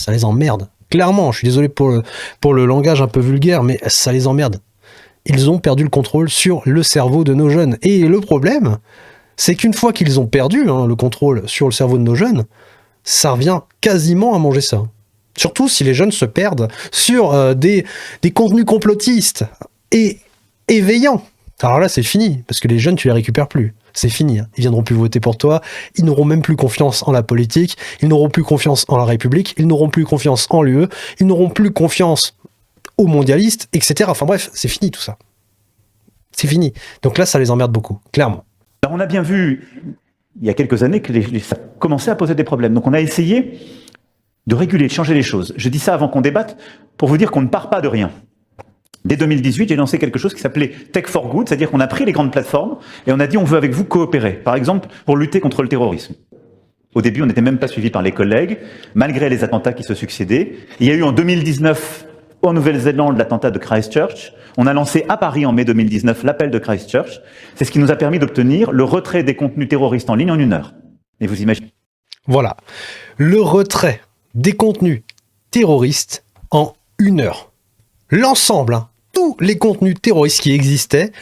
les emmerde. Clairement, je suis désolé pour le langage un peu vulgaire, mais ça les emmerde. Ils ont perdu le contrôle sur le cerveau de nos jeunes. Et le problème, c'est qu'une fois qu'ils ont perdu le contrôle sur le cerveau de nos jeunes, ça revient quasiment à manger ça. Surtout si les jeunes se perdent sur des contenus complotistes et éveillants. Alors là, c'est fini, parce que les jeunes, tu les récupères plus. C'est fini, ils viendront plus voter pour toi, ils n'auront même plus confiance en la politique, ils n'auront plus confiance en la République, ils n'auront plus confiance en l'UE, ils n'auront plus confiance aux mondialistes, etc. Enfin bref, c'est fini tout ça. C'est fini. Donc là, ça les emmerde beaucoup, clairement. Alors on a bien vu, il y a quelques années, que ça commençait à poser des problèmes. Donc on a essayé de réguler, de changer les choses. Je dis ça avant qu'on débatte, pour vous dire qu'on ne part pas de rien. Dès 2018, j'ai lancé quelque chose qui s'appelait Tech for Good, c'est-à-dire qu'on a pris les grandes plateformes et on a dit on veut avec vous coopérer, par exemple pour lutter contre le terrorisme. Au début, on n'était même pas suivi par les collègues, malgré les attentats qui se succédaient. Il y a eu en 2019, en Nouvelle-Zélande, l'attentat de Christchurch. On a lancé à Paris en mai 2019 l'appel de Christchurch. C'est ce qui nous a permis d'obtenir le retrait des contenus terroristes en ligne en 1 heure. Et vous imaginez. Voilà, le retrait des contenus terroristes en 1 heure. L'ensemble, tous les contenus terroristes qui existaient,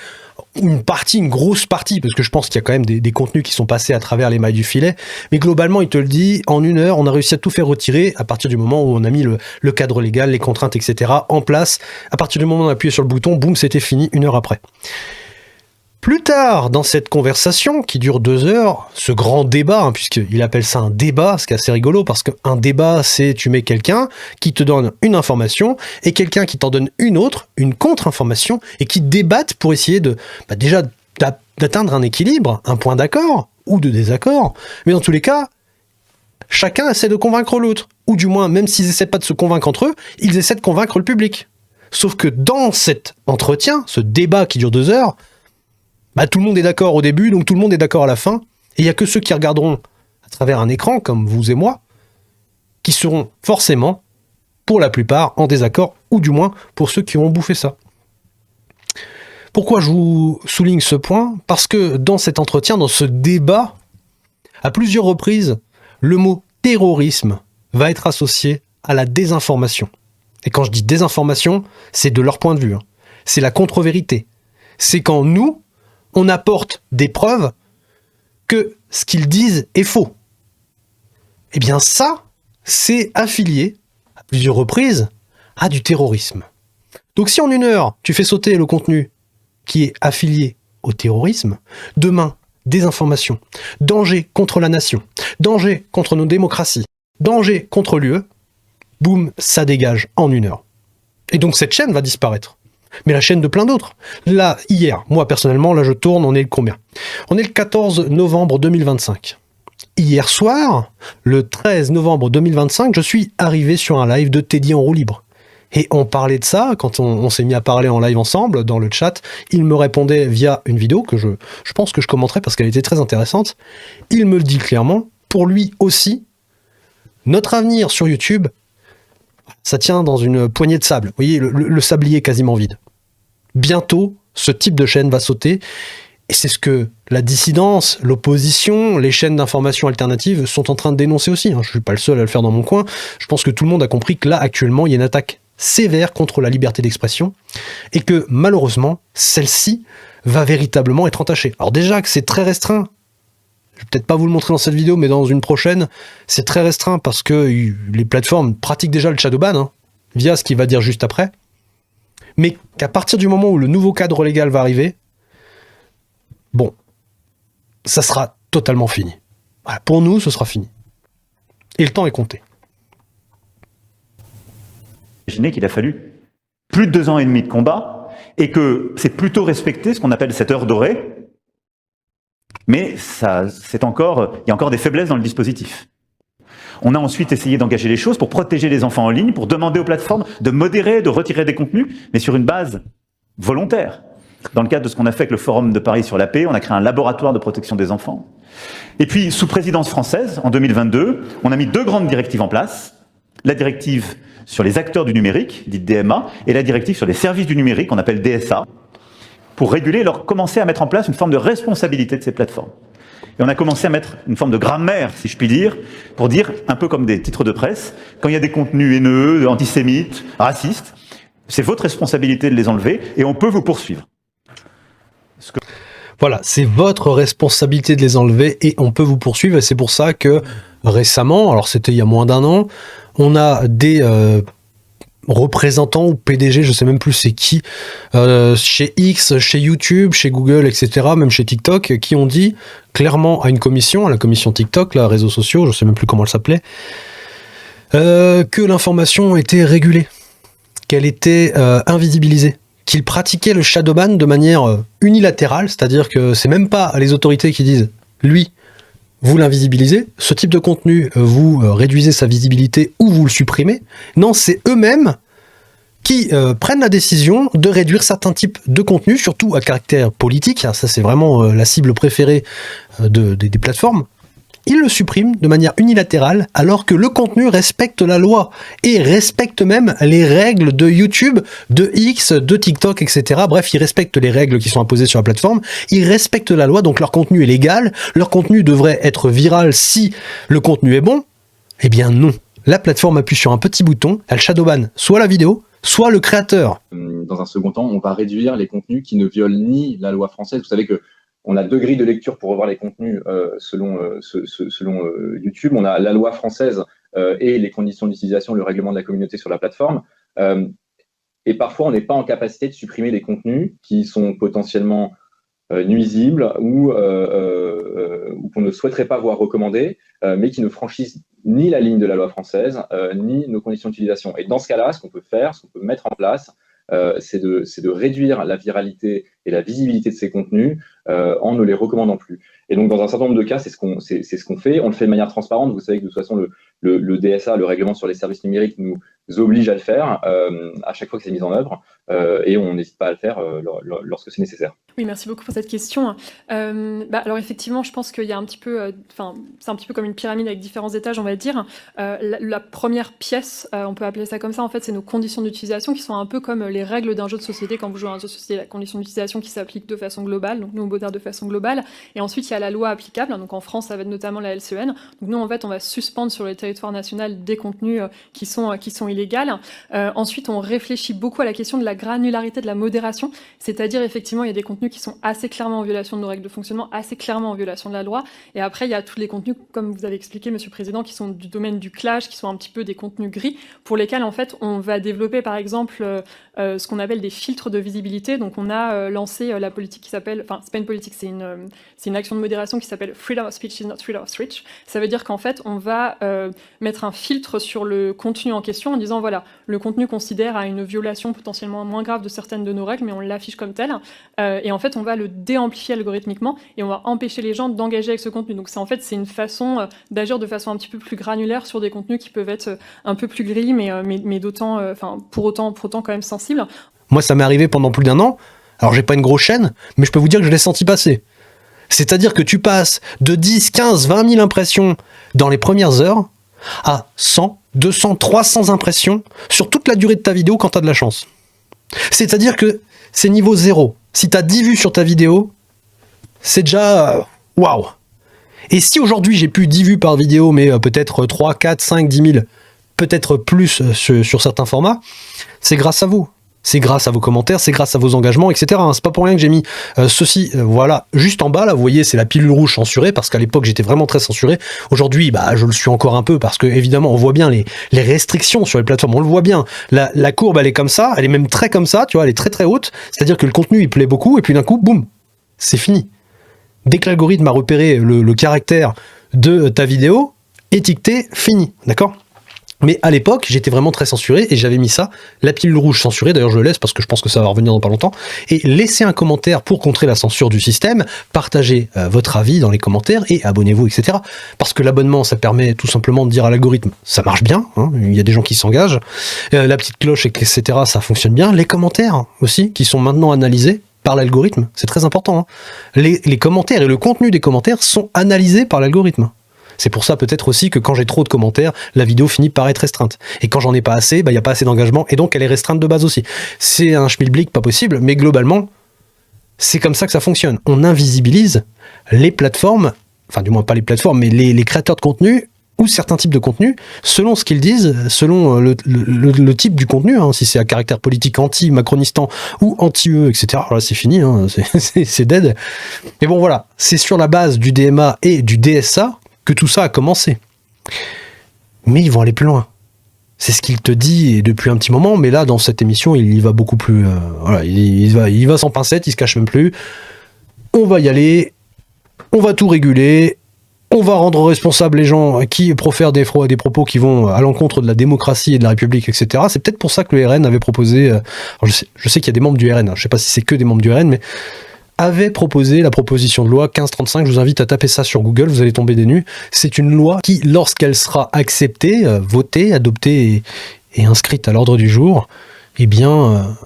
une grosse partie, parce que je pense qu'il y a quand même des contenus qui sont passés à travers les mailles du filet, mais globalement, il te le dit, en 1 heure, on a réussi à tout faire retirer à partir du moment où on a mis le cadre légal, les contraintes, etc. en place. À partir du moment où on a appuyé sur le bouton, boum, c'était fini 1 heure après. Plus tard, dans cette conversation, qui dure 2 heures, ce grand débat, puisqu'il appelle ça un débat, ce qui est assez rigolo, parce qu'un débat, c'est tu mets quelqu'un qui te donne une information, et quelqu'un qui t'en donne une autre, une contre-information, et qui débattent pour essayer déjà d'atteindre un équilibre, un point d'accord, ou de désaccord, mais dans tous les cas, chacun essaie de convaincre l'autre, ou du moins, même s'ils essaient pas de se convaincre entre eux, ils essaient de convaincre le public. Sauf que dans cet entretien, ce débat qui dure 2 heures, tout le monde est d'accord au début, donc tout le monde est d'accord à la fin. Et il n'y a que ceux qui regarderont à travers un écran, comme vous et moi, qui seront forcément, pour la plupart, en désaccord, ou du moins pour ceux qui ont bouffé ça. Pourquoi je vous souligne ce point? Parce que dans cet entretien, dans ce débat, à plusieurs reprises, le mot terrorisme va être associé à la désinformation. Et quand je dis désinformation, c'est de leur point de vue. C'est la contre-vérité. C'est quand nous, on apporte des preuves que ce qu'ils disent est faux. Eh bien ça, c'est affilié, à plusieurs reprises, à du terrorisme. Donc si en 1 heure, tu fais sauter le contenu qui est affilié au terrorisme, demain, désinformation, danger contre la nation, danger contre nos démocraties, danger contre l'UE, boum, ça dégage en 1 heure. Et donc cette chaîne va disparaître. Mais la chaîne de plein d'autres. Là, hier, moi personnellement, là je tourne, on est le combien? On est le 14 novembre 2025. Hier soir, le 13 novembre 2025, je suis arrivé sur un live de Teddy en roue libre. Et on parlait de ça, quand on s'est mis à parler en live ensemble, dans le chat, il me répondait via une vidéo que je pense que je commenterai parce qu'elle était très intéressante. Il me le dit clairement, pour lui aussi, notre avenir sur YouTube, ça tient dans une poignée de sable. Vous voyez, le sablier quasiment vide. Bientôt, ce type de chaîne va sauter. Et c'est ce que la dissidence, l'opposition, les chaînes d'information alternatives sont en train de dénoncer aussi. Je ne suis pas le seul à le faire dans mon coin. Je pense que tout le monde a compris que là, actuellement, il y a une attaque sévère contre la liberté d'expression et que, malheureusement, celle-ci va véritablement être entachée. Alors déjà que c'est très restreint. Je vais peut-être pas vous le montrer dans cette vidéo, mais dans une prochaine, c'est très restreint parce que les plateformes pratiquent déjà le shadowban, via ce qu'il va dire juste après. Mais qu'à partir du moment où le nouveau cadre légal va arriver, bon, ça sera totalement fini. Voilà, pour nous, ce sera fini. Et le temps est compté. Imaginez qu'il a fallu plus de 2 ans et demi de combat et que c'est plutôt respecté ce qu'on appelle cette heure dorée. Mais il y a encore des faiblesses dans le dispositif. On a ensuite essayé d'engager les choses pour protéger les enfants en ligne, pour demander aux plateformes de modérer, de retirer des contenus, mais sur une base volontaire. Dans le cadre de ce qu'on a fait avec le Forum de Paris sur la paix, on a créé un laboratoire de protection des enfants. Et puis, sous présidence française, en 2022, on a mis 2 grandes directives en place. La directive sur les acteurs du numérique, dite DMA, et la directive sur les services du numérique, qu'on appelle DSA, pour réguler et commencer à mettre en place une forme de responsabilité de ces plateformes. Et on a commencé à mettre une forme de grammaire, si je puis dire, pour dire, un peu comme des titres de presse, quand il y a des contenus haineux, antisémites, racistes, c'est votre responsabilité de les enlever et on peut vous poursuivre. Voilà, c'est votre responsabilité de les enlever et on peut vous poursuivre. Et c'est pour ça que récemment, alors c'était il y a moins d'1 an, on a des représentants ou PDG, je sais même plus c'est qui, chez X, chez YouTube, chez Google, etc., même chez TikTok, qui ont dit clairement à une commission, à la commission TikTok, là, réseaux sociaux, je sais même plus comment elle s'appelait, que l'information était régulée, qu'elle était invisibilisée, qu'ils pratiquaient le shadowban de manière unilatérale, c'est-à-dire que c'est même pas les autorités qui disent « lui, vous l'invisibilisez, ce type de contenu, vous réduisez sa visibilité ou vous le supprimez ». Non, c'est eux-mêmes qui prennent la décision de réduire certains types de contenus, surtout à caractère politique. Ça, c'est vraiment la cible préférée des plateformes. Ils le suppriment de manière unilatérale, alors que le contenu respecte la loi et respecte même les règles de YouTube, de X, de TikTok, etc. Bref, ils respectent les règles qui sont imposées sur la plateforme, ils respectent la loi, donc leur contenu est légal, leur contenu devrait être viral si le contenu est bon. Eh bien non, la plateforme appuie sur un petit bouton, elle shadowban soit la vidéo, soit le créateur. Dans un second temps, on va réduire les contenus qui ne violent ni la loi française. Vous savez que on a 2 grilles de lecture pour revoir les contenus selon YouTube. On a la loi française et les conditions d'utilisation, le règlement de la communauté sur la plateforme. Et parfois, on n'est pas en capacité de supprimer des contenus qui sont potentiellement nuisibles ou qu'on ne souhaiterait pas voir recommandés, mais qui ne franchissent ni la ligne de la loi française, ni nos conditions d'utilisation. Et dans ce cas-là, ce qu'on peut faire, ce qu'on peut mettre en place, c'est de réduire la viralité et la visibilité de ces contenus en ne les recommandant plus. Et donc, dans un certain nombre de cas, c'est ce qu'on fait. On le fait de manière transparente. Vous savez que de toute façon, le DSA, le règlement sur les services numériques, nous oblige à le faire à chaque fois que c'est mis en œuvre, et on n'hésite pas à le faire lorsque c'est nécessaire. Oui, merci beaucoup pour cette question. Alors effectivement, je pense qu'il y a un petit peu, c'est un petit peu comme une pyramide avec différents étages, on va dire. La première pièce, on peut appeler ça comme ça, en fait, c'est nos conditions d'utilisation qui sont un peu comme les règles d'un jeu de société. Quand vous jouez à un jeu de société, la condition d'utilisation qui s'applique de façon globale, donc nous on modère de façon globale. Et ensuite, il y a la loi applicable. Donc en France, ça va être notamment la LCN. Donc nous, en fait, on va suspendre sur le territoire national des contenus qui sont illégaux. Ensuite, on réfléchit beaucoup à la question de la granularité de la modération, c'est-à-dire effectivement, il y a des contenus qui sont assez clairement en violation de nos règles de fonctionnement, assez clairement en violation de la loi, et après, il y a tous les contenus, comme vous avez expliqué, Monsieur le Président, qui sont du domaine du clash, qui sont un petit peu des contenus gris, pour lesquels, en fait, on va développer, par exemple, ce qu'on appelle des filtres de visibilité. Donc, on a lancé la politique qui s'appelle, enfin, c'est pas une politique, c'est une action de modération qui s'appelle Freedom of Speech is not freedom of speech. Ça veut dire qu'en fait, on va mettre un filtre sur le contenu en question en disant, voilà, le contenu considère à une violation potentiellement moins grave de certaines de nos règles, mais on l'affiche comme tel. Et en fait, on va le déamplifier algorithmiquement et on va empêcher les gens d'engager avec ce contenu. Donc, c'est une façon d'agir de façon un petit peu plus granulaire sur des contenus qui peuvent être un peu plus gris, mais d'autant, pour autant quand même sensibles. Moi, ça m'est arrivé pendant plus d'1 an. Alors, j'ai pas une grosse chaîne, mais je peux vous dire que je l'ai senti passer. C'est-à-dire que tu passes de 10, 15, 20 000 impressions dans les premières heures à 100, 200, 300 impressions sur toute la durée de ta vidéo quand tu as de la chance. C'est-à-dire que c'est niveau 0. Si tu as 10 vues sur ta vidéo, c'est déjà waouh. Et si aujourd'hui j'ai plus 10 vues par vidéo, mais peut-être 3, 4, 5, 10 000, peut-être plus sur certains formats, c'est grâce à vous. C'est grâce à vos commentaires, c'est grâce à vos engagements, etc. C'est pas pour rien que j'ai mis ceci, voilà, juste en bas, là, vous voyez, c'est la pilule rouge censurée, parce qu'à l'époque, j'étais vraiment très censuré. Aujourd'hui, je le suis encore un peu, parce que, évidemment, on voit bien les restrictions sur les plateformes, on le voit bien. La courbe, elle est comme ça, elle est même très comme ça, tu vois, elle est très très haute, c'est-à-dire que le contenu, il plaît beaucoup, et puis d'un coup, boum, c'est fini. Dès que l'algorithme a repéré le caractère de ta vidéo, étiqueté, fini, d'accord ? Mais à l'époque, j'étais vraiment très censuré et j'avais mis ça, la pilule rouge censurée, d'ailleurs je le laisse parce que je pense que ça va revenir dans pas longtemps, et laissez un commentaire pour contrer la censure du système, partagez votre avis dans les commentaires et abonnez-vous, etc. Parce que l'abonnement, ça permet tout simplement de dire à l'algorithme, ça marche bien, hein, il y a des gens qui s'engagent, la petite cloche, etc., ça fonctionne bien, les commentaires aussi, qui sont maintenant analysés par l'algorithme, c'est très important. Hein. Les commentaires et le contenu des commentaires sont analysés par l'algorithme. C'est pour ça peut-être aussi que quand j'ai trop de commentaires, la vidéo finit par être restreinte. Et quand j'en ai pas assez, il n'y a pas assez d'engagement, et donc elle est restreinte de base aussi. C'est un schmilblick pas possible, mais globalement, c'est comme ça que ça fonctionne. On invisibilise les plateformes, enfin du moins pas les plateformes, mais les créateurs de contenu, ou certains types de contenu, selon ce qu'ils disent, selon le type du contenu, hein, si c'est à caractère politique anti-macronistan ou anti-eux, etc. Alors là, c'est fini, hein, c'est dead. Mais bon, voilà, c'est sur la base du DMA et du DSA que tout ça a commencé. Mais ils vont aller plus loin. C'est ce qu'il te dit et depuis un petit moment, mais là, dans cette émission, il y va beaucoup plus... voilà, il va sans pincette, il se cache même plus. On va y aller, on va tout réguler, on va rendre responsables les gens qui profèrent des propos qui vont à l'encontre de la démocratie et de la République, etc. C'est peut-être pour ça que le RN avait proposé... alors je sais qu'il y a des membres du RN, hein, je ne sais pas si c'est que des membres du RN, mais avait proposé la proposition de loi 1535, je vous invite à taper ça sur Google, vous allez tomber des nues. C'est une loi qui, lorsqu'elle sera acceptée, votée, adoptée et inscrite à l'ordre du jour, eh bien,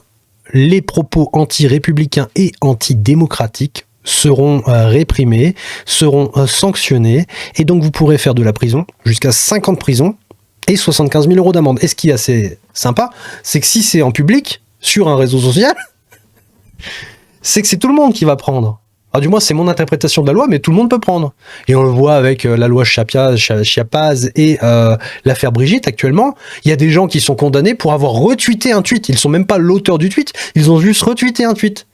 les propos anti-républicains et anti-démocratiques seront réprimés, seront sanctionnés, et donc vous pourrez faire de la prison, jusqu'à 5 ans de prison, et 75 000 € d'amende. Et ce qui est assez sympa, c'est que si c'est en public, sur un réseau social, c'est que c'est tout le monde qui va prendre. Alors du moins, c'est mon interprétation de la loi, mais tout le monde peut prendre. Et on le voit avec la loi Chiappaz et l'affaire Brigitte actuellement. Il y a des gens qui sont condamnés pour avoir retweeté un tweet. Ils sont même pas l'auteur du tweet, ils ont juste retweeté un tweet.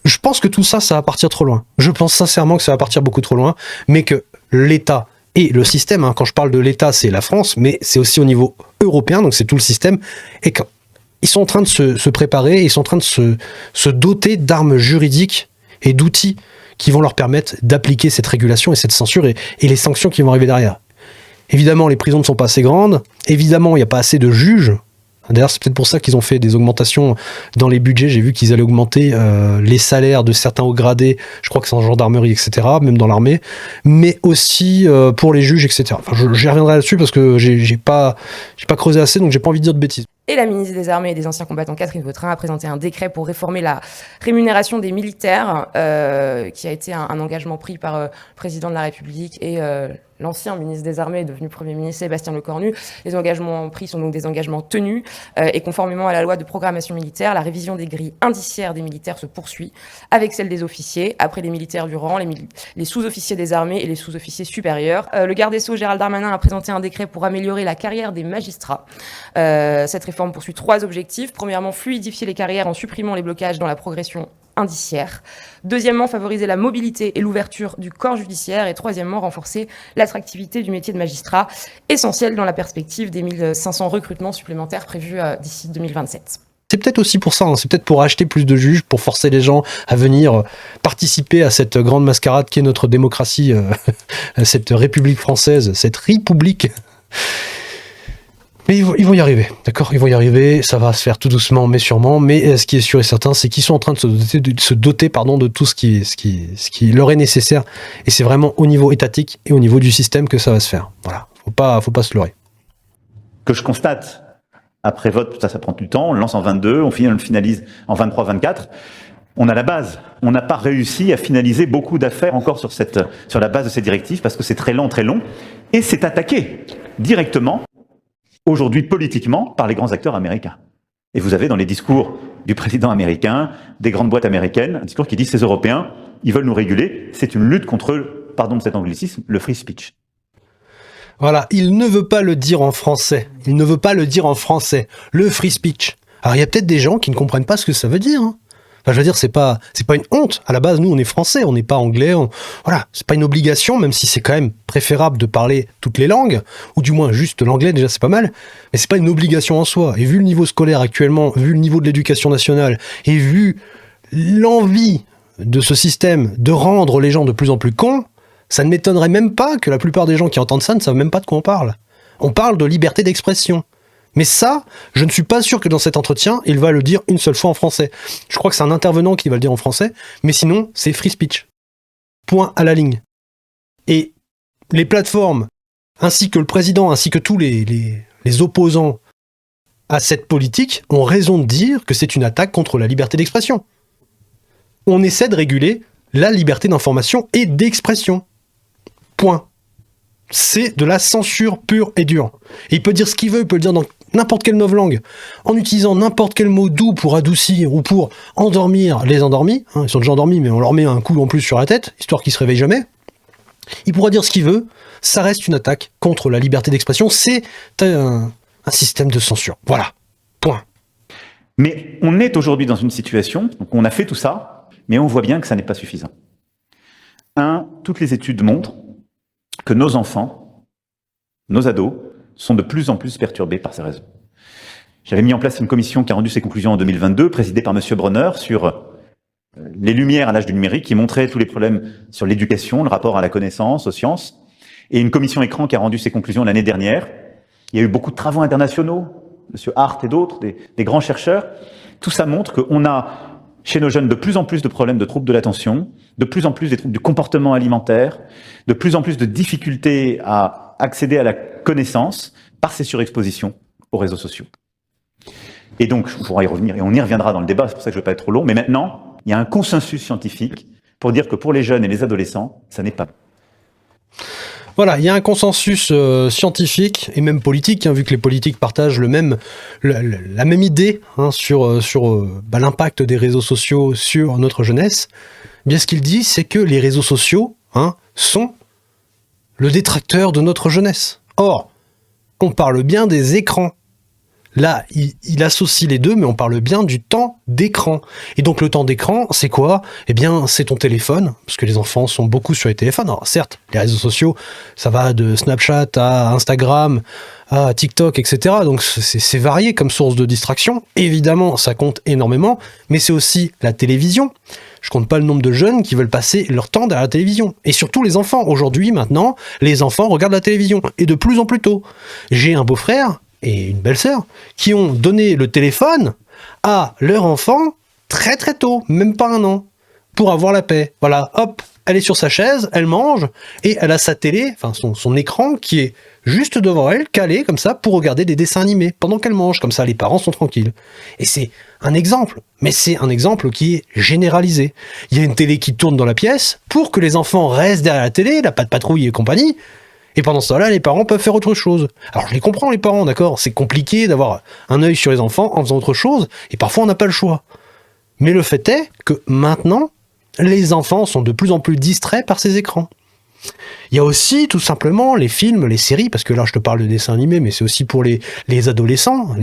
Je pense que tout ça, ça va partir trop loin. Je pense sincèrement que ça va partir beaucoup trop loin, mais que l'État et le système, hein, quand je parle de l'État, c'est la France, mais c'est aussi au niveau européen, donc c'est tout le système, et que ils sont en train de se préparer, ils sont en train de se doter d'armes juridiques et d'outils qui vont leur permettre d'appliquer cette régulation et cette censure et les sanctions qui vont arriver derrière. Évidemment, les prisons ne sont pas assez grandes, évidemment, il n'y a pas assez de juges D'ailleurs, c'est peut-être pour ça qu'ils ont fait des augmentations dans les budgets. J'ai vu qu'ils allaient augmenter les salaires de certains hauts gradés, je crois que c'est en gendarmerie, etc., même dans l'armée, mais aussi pour les juges, etc. Enfin, j'y reviendrai là-dessus parce que j'ai pas creusé assez, donc j'ai pas envie de dire de bêtises. Et la ministre des Armées et des Anciens Combattants, Catherine Vautrin, a présenté un décret pour réformer la rémunération des militaires, qui a été un engagement pris par le président de la République et l'ancien ministre des Armées, devenu Premier ministre, Sébastien Lecornu. Les engagements pris sont donc des engagements tenus, et conformément à la loi de programmation militaire, la révision des grilles indiciaires des militaires se poursuit avec celle des officiers, après les militaires du rang, les sous-officiers des armées et les sous-officiers supérieurs. Le garde des Sceaux, Gérald Darmanin, a présenté un décret pour améliorer la carrière des magistrats. Cette réforme poursuit 3 objectifs. Premièrement, fluidifier les carrières en supprimant les blocages dans la progression indiciaire. Deuxièmement, favoriser la mobilité et l'ouverture du corps judiciaire. Et troisièmement, renforcer l'attractivité du métier de magistrat, essentiel dans la perspective des 1500 recrutements supplémentaires prévus d'ici 2027. C'est peut-être aussi pour ça, hein. C'est peut-être pour acheter plus de juges, pour forcer les gens à venir participer à cette grande mascarade qui est notre démocratie, cette République française, cette République. Mais ils vont y arriver, d'accord ? Ils vont y arriver, ça va se faire tout doucement, mais sûrement. Mais ce qui est sûr et certain, c'est qu'ils sont en train de se doter de tout ce qui leur est nécessaire. Et c'est vraiment au niveau étatique et au niveau du système que ça va se faire. Voilà, faut pas se leurrer. Que je constate, après vote, ça prend du temps, on le lance en 22, on le finalise en 23-24. On a la base. On n'a pas réussi à finaliser beaucoup d'affaires encore sur la base de ces directives, parce que c'est très long. Et c'est attaqué directement aujourd'hui politiquement par les grands acteurs américains. Et vous avez dans les discours du président américain, des grandes boîtes américaines, un discours qui dit ces Européens, ils veulent nous réguler, c'est une lutte contre, pardon de cet anglicisme, le free speech. Voilà, il ne veut pas le dire en français. Le free speech. Alors il y a peut-être des gens qui ne comprennent pas ce que ça veut dire, hein. Enfin, je veux dire, c'est pas une honte. À la base, nous, on est français, on n'est pas anglais. Voilà, c'est pas une obligation, même si c'est quand même préférable de parler toutes les langues, ou du moins juste l'anglais, déjà, c'est pas mal. Mais c'est pas une obligation en soi. Et vu le niveau scolaire actuellement, vu le niveau de l'éducation nationale, et vu l'envie de ce système de rendre les gens de plus en plus cons, ça ne m'étonnerait même pas que la plupart des gens qui entendent ça ne savent même pas de quoi on parle. On parle de liberté d'expression. Mais ça, je ne suis pas sûr que dans cet entretien, il va le dire une seule fois en français. Je crois que c'est un intervenant qui va le dire en français, mais sinon, c'est free speech. Point à la ligne. Et les plateformes, ainsi que le président, ainsi que tous les opposants à cette politique, ont raison de dire que c'est une attaque contre la liberté d'expression. On essaie de réguler la liberté d'information et d'expression. Point. C'est de la censure pure et dure. Et il peut dire ce qu'il veut, il peut le dire dans n'importe quelle langue, en utilisant n'importe quel mot doux pour adoucir ou pour endormir les endormis. Ils sont déjà endormis, mais on leur met un coup en plus sur la tête, histoire qu'ils se réveillent jamais. Il pourra dire ce qu'il veut, ça reste une attaque contre la liberté d'expression. C'est un système de censure. Voilà. Point. Mais on est aujourd'hui dans une situation, donc on a fait tout ça, mais on voit bien que ça n'est pas suffisant. Toutes les études montrent que nos enfants, nos ados, sont de plus en plus perturbés par ces réseaux. J'avais mis en place une commission qui a rendu ses conclusions en 2022, présidée par M. Bronner, sur les lumières à l'âge du numérique, qui montrait tous les problèmes sur l'éducation, le rapport à la connaissance, aux sciences, et une commission écran qui a rendu ses conclusions l'année dernière. Il y a eu beaucoup de travaux internationaux, M. Hart et d'autres, des grands chercheurs. Tout ça montre qu'on a chez nos jeunes de plus en plus de problèmes de troubles de l'attention, de plus en plus des troubles du comportement alimentaire, de plus en plus de difficultés à accéder à la connaissance par ces surexpositions aux réseaux sociaux. Et donc, on pourra y revenir, et on y reviendra dans le débat, c'est pour ça que je ne vais pas être trop long, mais maintenant, il y a un consensus scientifique pour dire que pour les jeunes et les adolescents, ça n'est pas bon. Voilà, il y a un consensus scientifique et même politique, vu que les politiques partagent la même idée sur l'impact des réseaux sociaux sur notre jeunesse. Bien, ce qu'il dit, c'est que les réseaux sociaux sont le détracteur de notre jeunesse. Or, on parle bien des écrans. Là, il associe les deux, mais on parle bien du temps d'écran. Et donc, le temps d'écran, c'est quoi ? Eh bien, c'est ton téléphone, parce que les enfants sont beaucoup sur les téléphones. Alors, certes, les réseaux sociaux, ça va de Snapchat à Instagram, à TikTok, etc. Donc, c'est varié comme source de distraction. Évidemment, ça compte énormément, mais c'est aussi la télévision. Je compte pas le nombre de jeunes qui veulent passer leur temps derrière la télévision. Et surtout les enfants. Aujourd'hui, maintenant, les enfants regardent la télévision. Et de plus en plus tôt. J'ai un beau-frère et une belle-sœur qui ont donné le téléphone à leur enfant très très tôt, même pas 1 an, pour avoir la paix. Voilà, hop, elle est sur sa chaise, elle mange, et elle a sa télé, enfin son écran qui est juste devant elle, calé comme ça, pour regarder des dessins animés pendant qu'elle mange. Comme ça, les parents sont tranquilles. Et c'est un exemple, mais c'est un exemple qui est généralisé. Il y a une télé qui tourne dans la pièce pour que les enfants restent derrière la télé, la patte patrouille et compagnie. Et pendant ce temps-là, les parents peuvent faire autre chose. Alors je les comprends, les parents, d'accord. C'est compliqué d'avoir un œil sur les enfants en faisant autre chose, et parfois on n'a pas le choix. Mais le fait est que maintenant, les enfants sont de plus en plus distraits par ces écrans. Il y a aussi tout simplement les films, les séries, parce que là je te parle de dessins animés, mais c'est aussi pour les adolescents,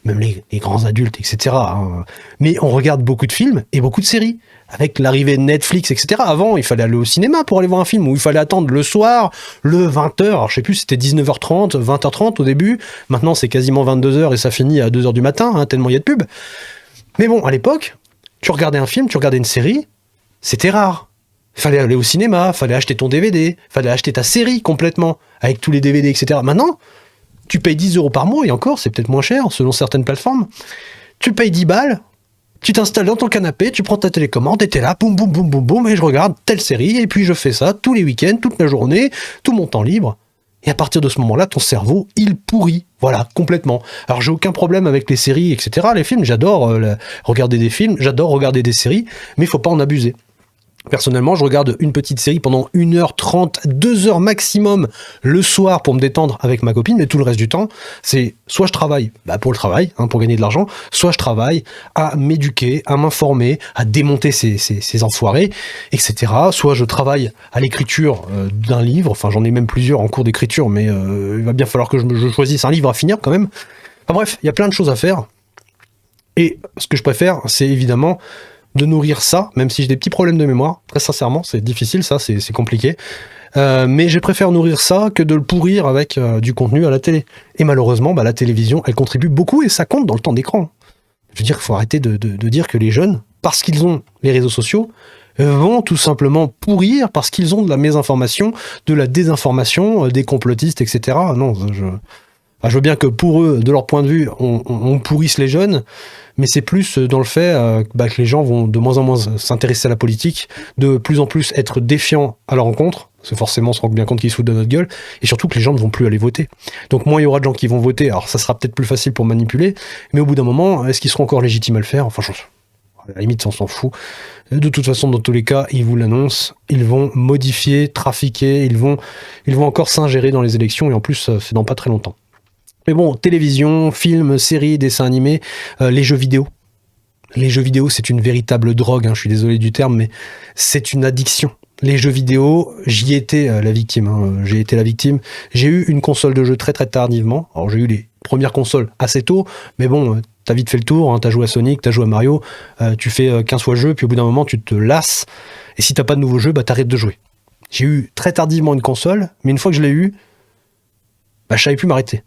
même les grands adultes, etc. hein. Mais on regarde beaucoup de films et beaucoup de séries. Avec l'arrivée de Netflix, etc. Avant, il fallait aller au cinéma pour aller voir un film, ou il fallait attendre le soir, le 20h, alors je sais plus, c'était 19h30, 20h30 au début, maintenant c'est quasiment 22h et ça finit à 2h du matin, hein, tellement il y a de pubs. Mais bon, à l'époque, tu regardais un film, tu regardais une série, c'était rare. Fallait aller au cinéma, fallait acheter ton DVD, fallait acheter ta série complètement, avec tous les DVD, etc. Maintenant, tu payes 10 € par mois, et encore, c'est peut-être moins cher, selon certaines plateformes. Tu payes 10 balles, tu t'installes dans ton canapé, tu prends ta télécommande, et t'es là, boum, boum, boum, boum, boum, et je regarde telle série, et puis je fais ça tous les week-ends, toute la journée, tout mon temps libre. Et à partir de ce moment-là, ton cerveau, il pourrit. Voilà, complètement. Alors, j'ai aucun problème avec les séries, etc. Les films, j'adore regarder des films, j'adore regarder des séries, mais il faut pas en abuser. Personnellement, je regarde une petite série pendant 1h30, 2h maximum le soir pour me détendre avec ma copine, mais tout le reste du temps, c'est soit je travaille pour le travail, pour gagner de l'argent, soit je travaille à m'éduquer, à m'informer, à démonter ces enfoirés, etc. Soit je travaille à l'écriture d'un livre, enfin j'en ai même plusieurs en cours d'écriture, mais il va bien falloir que je choisisse un livre à finir quand même. Enfin bref, il y a plein de choses à faire. Et ce que je préfère, c'est évidemment de nourrir ça, même si j'ai des petits problèmes de mémoire, très sincèrement, c'est difficile ça, c'est compliqué, mais je préfère nourrir ça que de le pourrir avec du contenu à la télé. Et malheureusement, la télévision, elle contribue beaucoup et ça compte dans le temps d'écran. Je veux dire qu'il faut arrêter de dire que les jeunes, parce qu'ils ont les réseaux sociaux, vont tout simplement pourrir parce qu'ils ont de la mésinformation, de la désinformation, des complotistes, etc. Non, je veux bien que pour eux, de leur point de vue, on pourrisse les jeunes, mais c'est plus dans le fait que les gens vont de moins en moins s'intéresser à la politique, de plus en plus être défiants à leur rencontre, parce que forcément on se rend bien compte qu'ils se foutent de notre gueule, et surtout que les gens ne vont plus aller voter. Donc moins il y aura de gens qui vont voter, alors ça sera peut-être plus facile pour manipuler, mais au bout d'un moment, est-ce qu'ils seront encore légitimes à le faire ? Enfin, à la limite, on s'en fout. De toute façon, dans tous les cas, ils vous l'annoncent, ils vont modifier, trafiquer, ils vont encore s'ingérer dans les élections, et en plus, c'est dans pas très longtemps. Mais bon, télévision, films, séries, dessins animés, les jeux vidéo. Les jeux vidéo, c'est une véritable drogue, je suis désolé du terme, mais c'est une addiction. Les jeux vidéo, j'y étais la victime, j'ai été la victime. J'ai eu une console de jeu très très tardivement. Alors j'ai eu les premières consoles assez tôt, mais bon, t'as vite fait le tour, t'as joué à Sonic, t'as joué à Mario, tu fais 15 fois le jeu, puis au bout d'un moment tu te lasses, et si t'as pas de nouveau jeu, t'arrêtes de jouer. J'ai eu très tardivement une console, mais une fois que je l'ai eu, je savais plus m'arrêter.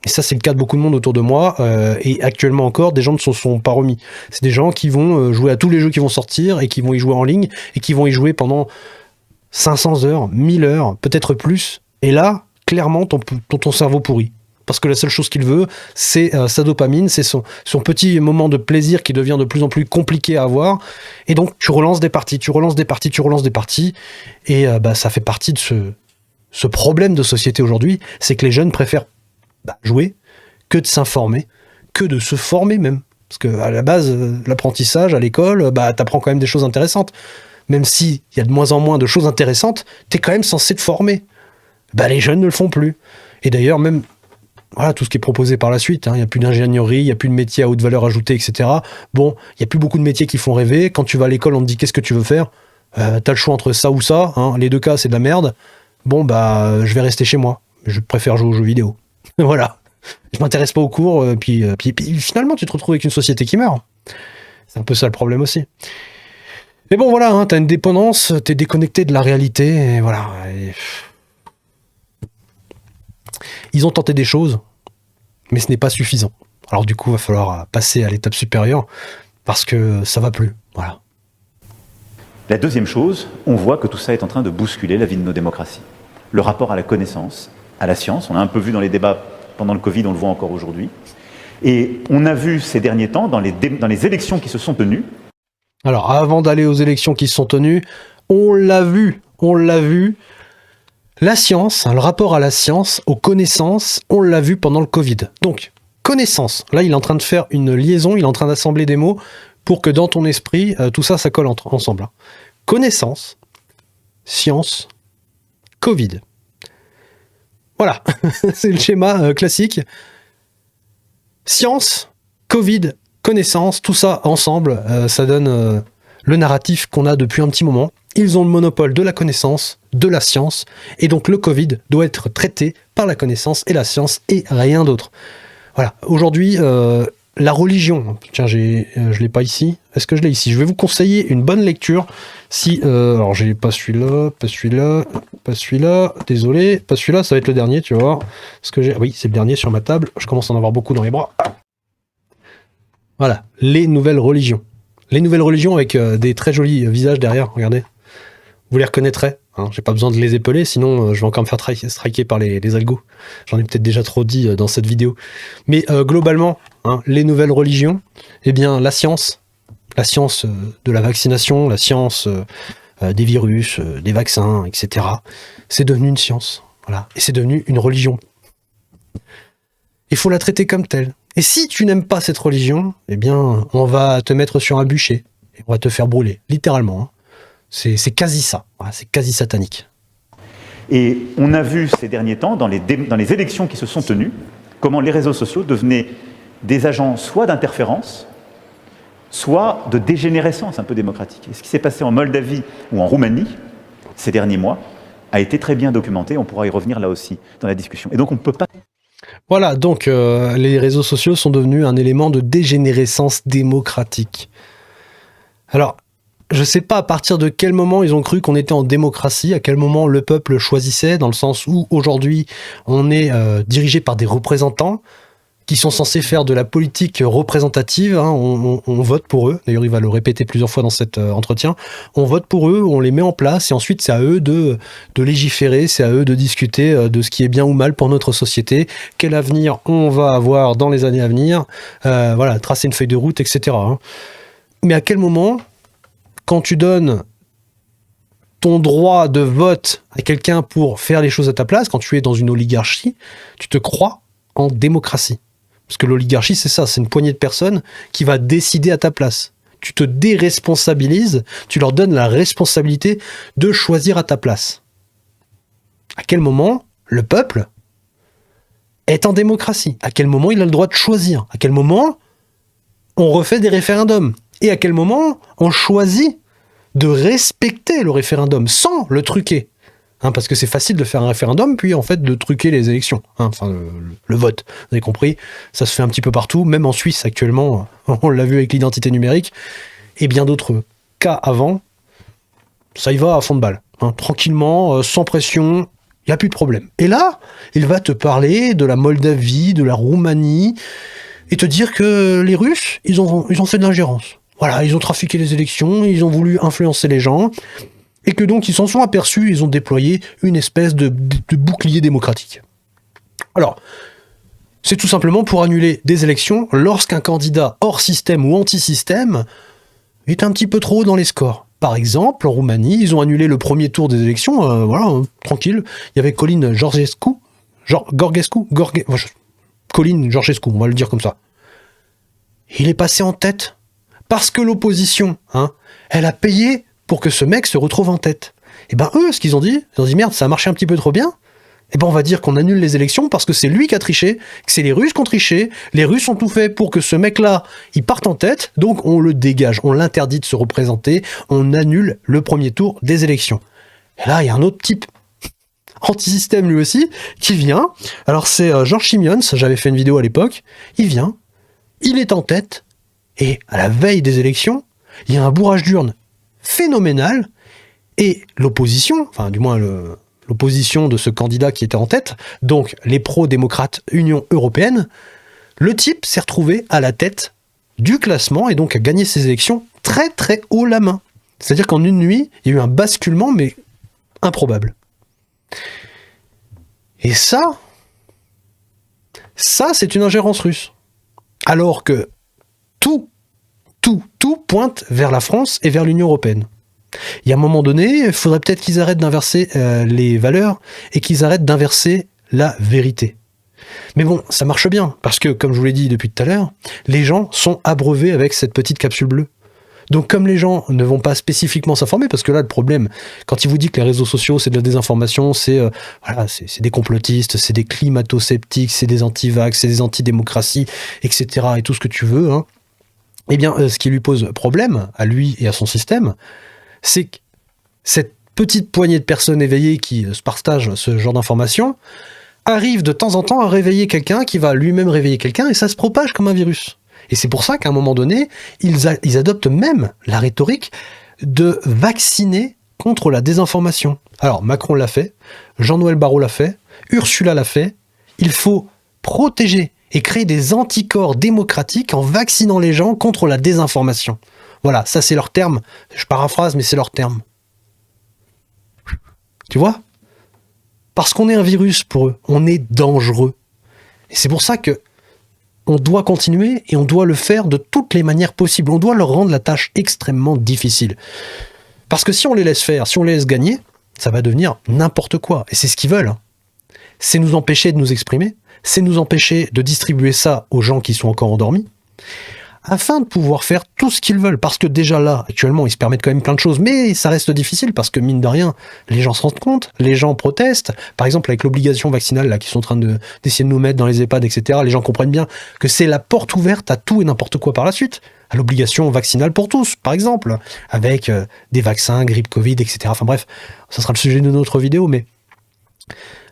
Et ça, c'est le cas de beaucoup de monde autour de moi, et actuellement encore, des gens ne se sont pas remis. C'est des gens qui vont jouer à tous les jeux qui vont sortir, et qui vont y jouer en ligne, et qui vont y jouer pendant 500 heures, 1000 heures, peut-être plus. Et là, clairement, ton cerveau pourrit. Parce que la seule chose qu'il veut, c'est sa dopamine, c'est son petit moment de plaisir qui devient de plus en plus compliqué à avoir. Et donc, tu relances des parties, et ça fait partie de ce problème de société aujourd'hui, c'est que les jeunes préfèrent jouer que de s'informer, que de se former même. Parce que à la base, l'apprentissage à l'école, t'apprends quand même des choses intéressantes. Même s'il y a de moins en moins de choses intéressantes, t'es quand même censé te former. Les jeunes ne le font plus. Et d'ailleurs, même tout ce qui est proposé par la suite, il n'y a plus d'ingénierie, il n'y a plus de métiers à haute valeur ajoutée, etc. Bon, il n'y a plus beaucoup de métiers qui font rêver. Quand tu vas à l'école, on te dit qu'est-ce que tu veux faire, t'as le choix entre ça ou ça, les deux cas c'est de la merde. Bon, je vais rester chez moi. Je préfère jouer aux jeux vidéo. Voilà. Je m'intéresse pas aux cours, puis finalement tu te retrouves avec une société qui meurt. C'est un peu ça le problème aussi. Mais bon, voilà, t'as une dépendance, t'es déconnecté de la réalité, et voilà. Ils ont tenté des choses, mais ce n'est pas suffisant. Alors du coup, il va falloir passer à l'étape supérieure, parce que ça va plus. Voilà. La deuxième chose, on voit que tout ça est en train de bousculer la vie de nos démocraties. Le rapport à la connaissance, à la science, on a un peu vu dans les débats pendant le Covid, on le voit encore aujourd'hui. Et on a vu ces derniers temps, dans les élections qui se sont tenues. Alors, avant d'aller aux élections qui se sont tenues, on l'a vu, la science, le rapport à la science, aux connaissances, on l'a vu pendant le Covid. Donc, connaissance, là il est en train de faire une liaison, il est en train d'assembler des mots pour que dans ton esprit, tout ça, ça colle ensemble. Connaissance, science, Covid. Voilà, c'est le schéma classique. Science, Covid, connaissance, tout ça ensemble, ça donne le narratif qu'on a depuis un petit moment. Ils ont le monopole de la connaissance, de la science, et donc le Covid doit être traité par la connaissance et la science et rien d'autre. Voilà, aujourd'hui, la religion, tiens, je l'ai pas ici, est-ce que je l'ai ici? Je vais vous conseiller une bonne lecture, si, alors j'ai pas celui-là, désolé, pas celui-là, ça va être le dernier, tu vas voir, ce que j'ai, oui, c'est le dernier sur ma table, je commence à en avoir beaucoup dans les bras. Voilà, les nouvelles religions. Les nouvelles religions avec des très jolis visages derrière, regardez. Vous les reconnaîtrez, hein, j'ai pas besoin de les épeler, sinon je vais encore me faire striker par les algos. J'en ai peut-être déjà trop dit dans cette vidéo. Mais globalement, hein, les nouvelles religions, eh bien la science de la vaccination, la science des virus, des vaccins, etc. C'est devenu une science, voilà, et c'est devenu une religion. Il faut la traiter comme telle. Et si tu n'aimes pas cette religion, eh bien, on va te mettre sur un bûcher et on va te faire brûler, littéralement. Hein. C'est quasi ça, voilà, c'est quasi satanique. Et on a vu ces derniers temps, dans les élections qui se sont tenues, comment les réseaux sociaux devenaient des agents soit d'interférence, soit de dégénérescence un peu démocratique. Et ce qui s'est passé en Moldavie ou en Roumanie ces derniers mois a été très bien documenté, on pourra y revenir là aussi dans la discussion. Et donc on ne peut pas... Voilà, donc les réseaux sociaux sont devenus un élément de dégénérescence démocratique. Alors, je ne sais pas à partir de quel moment ils ont cru qu'on était en démocratie, à quel moment le peuple choisissait, dans le sens où aujourd'hui on est dirigé par des représentants qui sont censés faire de la politique représentative, hein, on vote pour eux, d'ailleurs il va le répéter plusieurs fois dans cet entretien, on vote pour eux, on les met en place et ensuite c'est à eux de légiférer, c'est à eux de discuter de ce qui est bien ou mal pour notre société, quel avenir on va avoir dans les années à venir, voilà, tracer une feuille de route, etc. Hein. Mais à quel moment, quand tu donnes ton droit de vote à quelqu'un pour faire les choses à ta place, quand tu es dans une oligarchie, tu te crois en démocratie. Parce que l'oligarchie, c'est ça, c'est une poignée de personnes qui va décider à ta place. Tu te déresponsabilises, tu leur donnes la responsabilité de choisir à ta place. À quel moment le peuple est en démocratie? À quel moment il a le droit de choisir? À quel moment on refait des référendums? Et à quel moment on choisit de respecter le référendum sans le truquer? Hein, parce que c'est facile de faire un référendum, puis en fait de truquer les élections, hein, enfin le vote. Vous avez compris, ça se fait un petit peu partout, même en Suisse actuellement, on l'a vu avec l'identité numérique, et bien d'autres cas avant, ça y va à fond de balle, hein, tranquillement, sans pression, il n'y a plus de problème. Et là, il va te parler de la Moldavie, de la Roumanie, et te dire que les Russes, ils ont fait de l'ingérence. Voilà, ils ont trafiqué les élections, ils ont voulu influencer les gens, et que donc ils s'en sont aperçus, ils ont déployé une espèce de bouclier démocratique. Alors, c'est tout simplement pour annuler des élections lorsqu'un candidat hors système ou anti-système est un petit peu trop haut dans les scores. Par exemple, en Roumanie, ils ont annulé le premier tour des élections, voilà, tranquille. Il y avait Colin Georgescu, Colin Georgescu, on va le dire comme ça. Il est passé en tête parce que l'opposition, hein, elle a payé pour que ce mec se retrouve en tête. Et ben eux, ce qu'ils ont dit, ils ont dit merde, ça a marché un petit peu trop bien. Et ben on va dire qu'on annule les élections parce que c'est lui qui a triché, que c'est les Russes qui ont triché, les Russes ont tout fait pour que ce mec-là, il parte en tête, donc on le dégage, on l'interdit de se représenter, on annule le premier tour des élections. Et là, il y a un autre type, anti-système lui aussi, qui vient, alors c'est Georges Simions, j'avais fait une vidéo à l'époque, il vient, il est en tête, et à la veille des élections, il y a un bourrage d'urne phénoménal, et l'opposition, enfin du moins l'opposition de ce candidat qui était en tête, donc les pro-démocrates Union Européenne, le type s'est retrouvé à la tête du classement et donc a gagné ses élections très très haut la main. C'est-à-dire qu'en une nuit, il y a eu un basculement, mais improbable. Et ça, Ça, c'est une ingérence russe. Alors que tout pointe vers la France et vers l'Union européenne. Il y a un moment donné, il faudrait peut-être qu'ils arrêtent d'inverser les valeurs et qu'ils arrêtent d'inverser la vérité. Mais bon, ça marche bien, parce que, comme je vous l'ai dit depuis tout à l'heure, les gens sont abreuvés avec cette petite capsule bleue. Donc comme les gens ne vont pas spécifiquement s'informer, parce que là le problème, quand il vous dit que les réseaux sociaux c'est de la désinformation, c'est des complotistes, c'est des climato-sceptiques, c'est des anti-vax, c'est des anti-démocratie, etc. et tout ce que tu veux, hein, eh bien ce qui lui pose problème, à lui et à son système, c'est que cette petite poignée de personnes éveillées qui se partagent ce genre d'informations arrive de temps en temps à réveiller quelqu'un qui va lui-même réveiller quelqu'un et ça se propage comme un virus. Et c'est pour ça qu'à un moment donné, ils adoptent même la rhétorique de vacciner contre la désinformation. Alors Macron l'a fait, Jean-Noël Barrot l'a fait, Ursula l'a fait. Il faut protéger et créer des anticorps démocratiques en vaccinant les gens contre la désinformation. Voilà, ça c'est leur terme. Je paraphrase, mais c'est leur terme. Tu vois ? Parce qu'on est un virus pour eux, on est dangereux. Et c'est pour ça que on doit continuer et on doit le faire de toutes les manières possibles. On doit leur rendre la tâche extrêmement difficile. Parce que si on les laisse faire, si on les laisse gagner, ça va devenir n'importe quoi. Et c'est ce qu'ils veulent. Hein. C'est nous empêcher de nous exprimer, c'est nous empêcher de distribuer ça aux gens qui sont encore endormis, afin de pouvoir faire tout ce qu'ils veulent. Parce que déjà là, actuellement, ils se permettent quand même plein de choses, mais ça reste difficile parce que, mine de rien, les gens se rendent compte, les gens protestent. Par exemple, avec l'obligation vaccinale là, qu'ils sont en train d'essayer de nous mettre dans les EHPAD, etc., les gens comprennent bien que c'est la porte ouverte à tout et n'importe quoi par la suite. À l'obligation vaccinale pour tous, par exemple, avec des vaccins, grippe, Covid, etc. Enfin bref, ça sera le sujet de notre vidéo, mais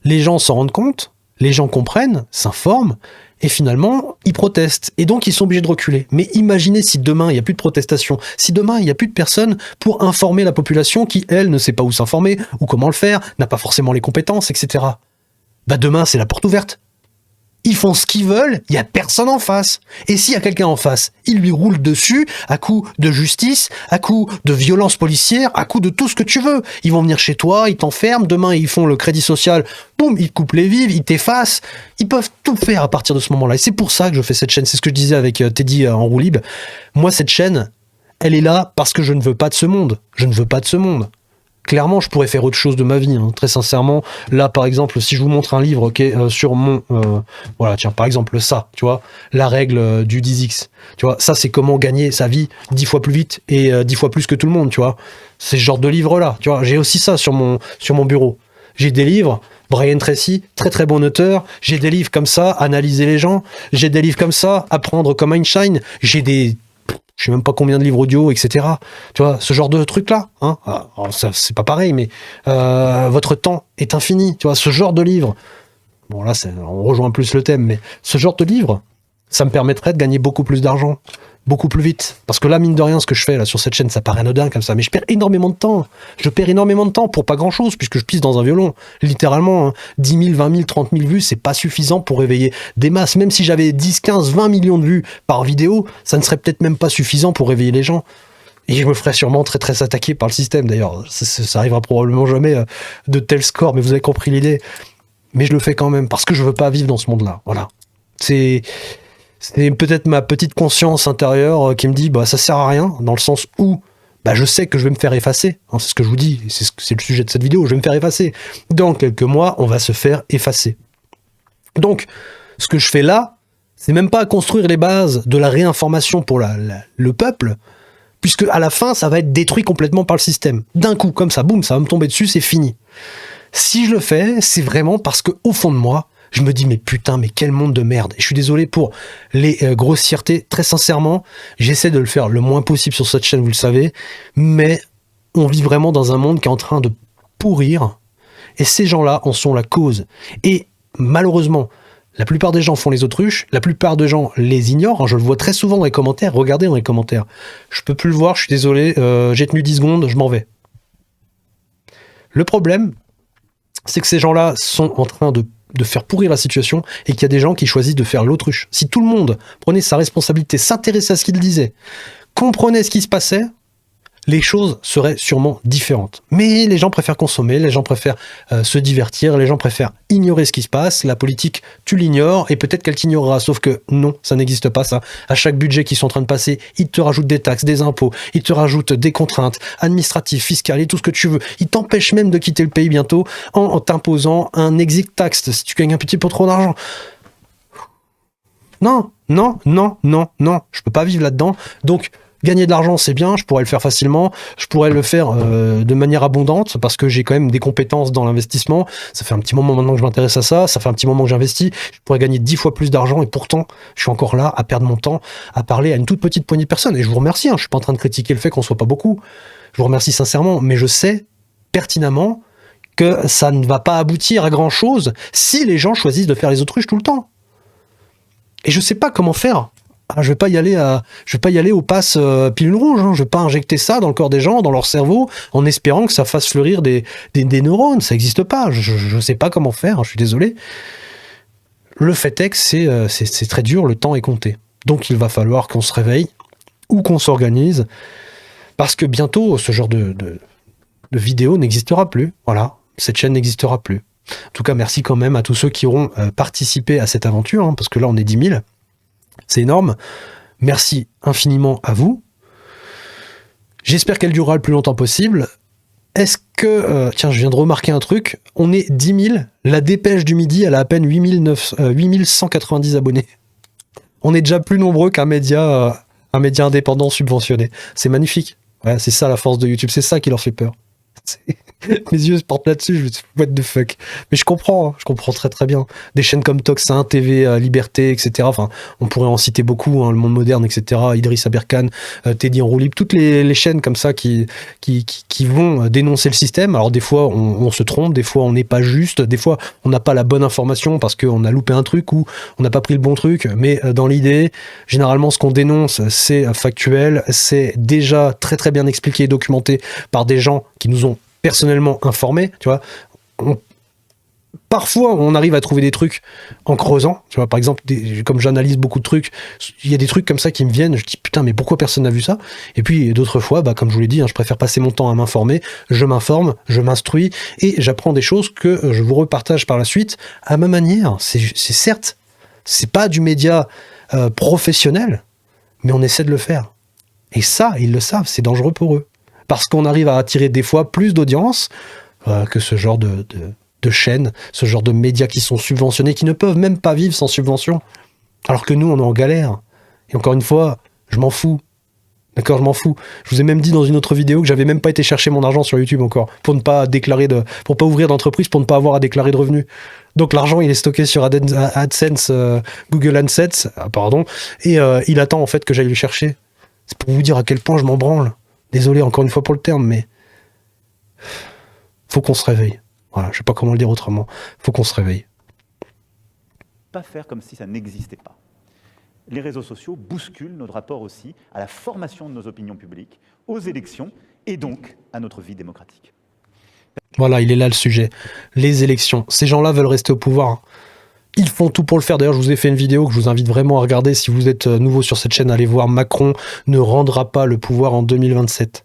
les gens s'en rendent compte, les gens comprennent, s'informent, et finalement, ils protestent. Et donc, ils sont obligés de reculer. Mais imaginez si demain, il n'y a plus de protestation. Si demain, il n'y a plus de personnes pour informer la population qui, elle, ne sait pas où s'informer, ou comment le faire, n'a pas forcément les compétences, etc. Bah demain, c'est la porte ouverte. Ils font ce qu'ils veulent, il n'y a personne en face. Et s'il y a quelqu'un en face, ils lui roulent dessus à coups de justice, à coups de violence policière, à coups de tout ce que tu veux. Ils vont venir chez toi, ils t'enferment, demain ils font le crédit social, boum, ils te coupent les vives, ils t'effacent. Ils peuvent tout faire à partir de ce moment-là. Et c'est pour ça que je fais cette chaîne. C'est ce que je disais avec Teddy en roue libre. Moi, cette chaîne, elle est là parce que je ne veux pas de ce monde. Je ne veux pas de ce monde. Clairement, je pourrais faire autre chose de ma vie, hein. Très sincèrement. Là, par exemple, si je vous montre un livre sur mon... voilà, tiens, par exemple, ça, tu vois, la règle du 10x. Tu vois, ça, c'est comment gagner sa vie 10 fois plus vite et 10 fois plus que tout le monde, tu vois. C'est ce genre de livre-là, tu vois. J'ai aussi ça sur mon bureau. J'ai des livres, Brian Tracy, très très bon auteur. J'ai des livres comme ça, Analyser les gens. J'ai des livres comme ça, Apprendre comme Einstein. J'ai des... je sais même pas combien de livres audio, etc. Tu vois, ce genre de truc-là. Hein. Alors ça, c'est pas pareil, mais votre temps est infini. Tu vois, ce genre de livre. Bon, là, on rejoint plus le thème, mais ce genre de livre, ça me permettrait de gagner beaucoup plus d'argent, beaucoup plus vite. Parce que là, mine de rien, ce que je fais là sur cette chaîne, ça paraît anodin comme ça, mais je perds énormément de temps. Je perds énormément de temps pour pas grand-chose, puisque je pisse dans un violon. Littéralement, hein, 10 000, 20 000, 30 000 vues, c'est pas suffisant pour réveiller des masses. Même si j'avais 10, 15, 20 millions de vues par vidéo, ça ne serait peut-être même pas suffisant pour réveiller les gens. Et je me ferais sûrement très très attaquer par le système, d'ailleurs. Ça arrivera probablement jamais de tel score, mais vous avez compris l'idée. Mais je le fais quand même, parce que je veux pas vivre dans ce monde-là. Voilà. C'est peut-être ma petite conscience intérieure qui me dit bah ça sert à rien, dans le sens où bah je sais que je vais me faire effacer, hein, c'est ce que je vous dis, c'est le sujet de cette vidéo, je vais me faire effacer. Dans quelques mois, on va se faire effacer. Donc, ce que je fais là, c'est même pas à construire les bases de la réinformation pour le peuple, puisque à la fin, ça va être détruit complètement par le système. D'un coup, comme ça, boum, ça va me tomber dessus, c'est fini. Si je le fais, c'est vraiment parce que au fond de moi, je me dis, mais putain, mais quel monde de merde. Et je suis désolé pour les grossièretés. Très sincèrement, j'essaie de le faire le moins possible sur cette chaîne, vous le savez. Mais on vit vraiment dans un monde qui est en train de pourrir. Et ces gens-là en sont la cause. Et malheureusement, la plupart des gens font les autruches. La plupart des gens les ignorent. Je le vois très souvent dans les commentaires. Regardez dans les commentaires. Je peux plus le voir, je suis désolé. J'ai tenu 10 secondes, je m'en vais. Le problème, c'est que ces gens-là sont en train de faire pourrir la situation et qu'il y a des gens qui choisissent de faire l'autruche. Si tout le monde prenait sa responsabilité, s'intéressait à ce qu'il disait, comprenait ce qui se passait, les choses seraient sûrement différentes. Mais les gens préfèrent consommer, les gens préfèrent se divertir, les gens préfèrent ignorer ce qui se passe. La politique, tu l'ignores et peut-être qu'elle t'ignorera. Sauf que non, ça n'existe pas ça. À chaque budget qu'ils sont en train de passer, ils te rajoutent des taxes, des impôts, ils te rajoutent des contraintes administratives, fiscales et tout ce que tu veux. Ils t'empêchent même de quitter le pays bientôt en t'imposant un exit tax si tu gagnes un petit peu trop d'argent. Non, non, non, non, non, je peux pas vivre là-dedans. Donc, gagner de l'argent, c'est bien, je pourrais le faire facilement, je pourrais le faire de manière abondante, parce que j'ai quand même des compétences dans l'investissement. Ça fait un petit moment maintenant que je m'intéresse à ça, ça fait un petit moment que j'investis, je pourrais gagner 10 fois plus d'argent, et pourtant, je suis encore là à perdre mon temps, à parler à une toute petite poignée de personnes. Et je vous remercie, hein, je suis pas en train de critiquer le fait qu'on soit pas beaucoup, je vous remercie sincèrement, mais je sais pertinemment que ça ne va pas aboutir à grand-chose si les gens choisissent de faire les autruches tout le temps. Et je sais pas comment faire. Ah, je vais pas y aller au pass pilule rouge. Hein. Je vais pas injecter ça dans le corps des gens, dans leur cerveau, en espérant que ça fasse fleurir des neurones. Ça n'existe pas. Je sais pas comment faire. Hein, je suis désolé. Le fait est que c'est très dur. Le temps est compté. Donc il va falloir qu'on se réveille ou qu'on s'organise, parce que bientôt ce genre de vidéo n'existera plus. Voilà, cette chaîne n'existera plus. En tout cas, merci quand même à tous ceux qui auront participé à cette aventure, hein, parce que là, on est 10 000. C'est énorme. Merci infiniment à vous. J'espère qu'elle durera le plus longtemps possible. Est-ce que... tiens, je viens de remarquer un truc. On est 10 000. La Dépêche du Midi, elle a à peine 8190 abonnés. On est déjà plus nombreux qu'un média indépendant subventionné. C'est magnifique. Ouais, c'est ça la force de YouTube. C'est ça qui leur fait peur. Mes yeux se portent là-dessus, je me dis what the fuck. Mais je comprends très très bien. Des chaînes comme Tox1, TV Liberté, etc. Enfin, on pourrait en citer beaucoup, hein, Le Monde Moderne, etc. Idriss Aberkan, Teddy Enroulib, toutes les chaînes comme ça qui vont dénoncer le système. Alors des fois on se trompe, des fois on n'est pas juste, des fois on n'a pas la bonne information parce qu'on a loupé un truc ou on n'a pas pris le bon truc. Mais dans l'idée, généralement ce qu'on dénonce, c'est factuel, c'est déjà très très bien expliqué et documenté par des gens qui nous ont personnellement informés, tu vois. Parfois, on arrive à trouver des trucs en creusant, tu vois. Par exemple, comme j'analyse beaucoup de trucs, il y a des trucs comme ça qui me viennent, je dis putain, mais pourquoi personne n'a vu ça? Et puis d'autres fois, comme je vous l'ai dit, hein, je préfère passer mon temps à m'informer, je m'informe, je m'instruis et j'apprends des choses que je vous repartage par la suite à ma manière. C'est certes, c'est pas du média professionnel, mais on essaie de le faire. Et ça, ils le savent, c'est dangereux pour eux. Parce qu'on arrive à attirer des fois plus d'audience que ce genre de chaînes, ce genre de médias qui sont subventionnés, qui ne peuvent même pas vivre sans subvention. Alors que nous, on est en galère. Et encore une fois, je m'en fous. D'accord, je m'en fous. Je vous ai même dit dans une autre vidéo que j'avais même pas été chercher mon argent sur YouTube encore, pour ne pas déclarer pour pas ouvrir d'entreprise, pour ne pas avoir à déclarer de revenus. Donc l'argent, il est stocké sur AdSense, Google AdSense, et il attend en fait que j'aille le chercher. C'est pour vous dire à quel point je m'en branle. Désolé encore une fois pour le terme, mais faut qu'on se réveille. Voilà, je sais pas comment le dire autrement. Faut qu'on se réveille. Pas faire comme si ça n'existait pas. Les réseaux sociaux bousculent notre rapport aussi à la formation de nos opinions publiques, aux élections et donc à notre vie démocratique. Voilà, il est là le sujet. Les élections. Ces gens-là veulent rester au pouvoir. Ils font tout pour le faire. D'ailleurs, je vous ai fait une vidéo que je vous invite vraiment à regarder. Si vous êtes nouveau sur cette chaîne, allez voir. Macron ne rendra pas le pouvoir en 2027.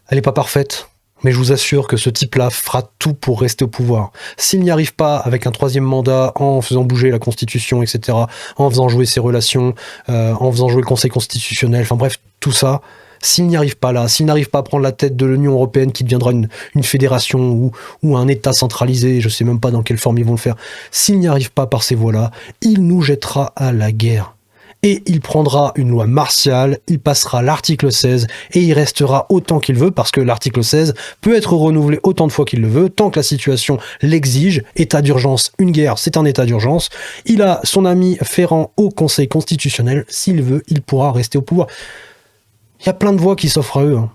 Elle n'est pas parfaite, mais je vous assure que ce type-là fera tout pour rester au pouvoir. S'il n'y arrive pas avec un 3e mandat, en faisant bouger la Constitution, etc., en faisant jouer ses relations, en faisant jouer le Conseil constitutionnel, enfin bref, tout ça, s'il n'y arrive pas là, s'il n'arrive pas à prendre la tête de l'Union européenne qui deviendra une fédération ou un État centralisé, je ne sais même pas dans quelle forme ils vont le faire, s'il n'y arrive pas par ces voies-là, il nous jettera à la guerre. Et il prendra une loi martiale, il passera l'article 16 et il restera autant qu'il veut, parce que l'article 16 peut être renouvelé autant de fois qu'il le veut, tant que la situation l'exige. État d'urgence, une guerre, c'est un état d'urgence. Il a son ami Ferrand au Conseil constitutionnel, s'il veut, il pourra rester au pouvoir. Il y a plein de voies qui s'offrent à eux. Hein.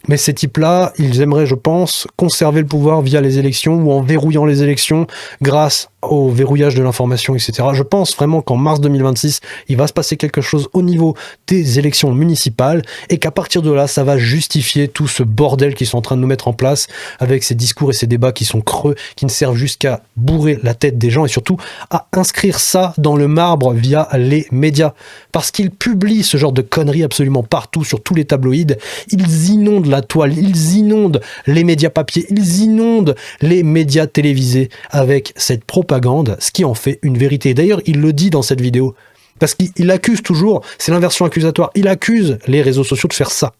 Mais ces types-là, ils aimeraient, je pense, conserver le pouvoir via les élections ou en verrouillant les élections grâce au verrouillage de l'information, etc. Je pense vraiment qu'en mars 2026, il va se passer quelque chose au niveau des élections municipales et qu'à partir de là, ça va justifier tout ce bordel qu'ils sont en train de nous mettre en place avec ces discours et ces débats qui sont creux, qui ne servent jusqu'à bourrer la tête des gens et surtout à inscrire ça dans le marbre via les médias. Parce qu'ils publient ce genre de conneries absolument partout, sur tous les tabloïds. Ils inondent la toile, ils inondent les médias papier, ils inondent les médias télévisés avec cette propagande, ce qui en fait une vérité. D'ailleurs, il le dit dans cette vidéo. Parce qu'il accuse toujours, c'est l'inversion accusatoire, il accuse les réseaux sociaux de faire ça.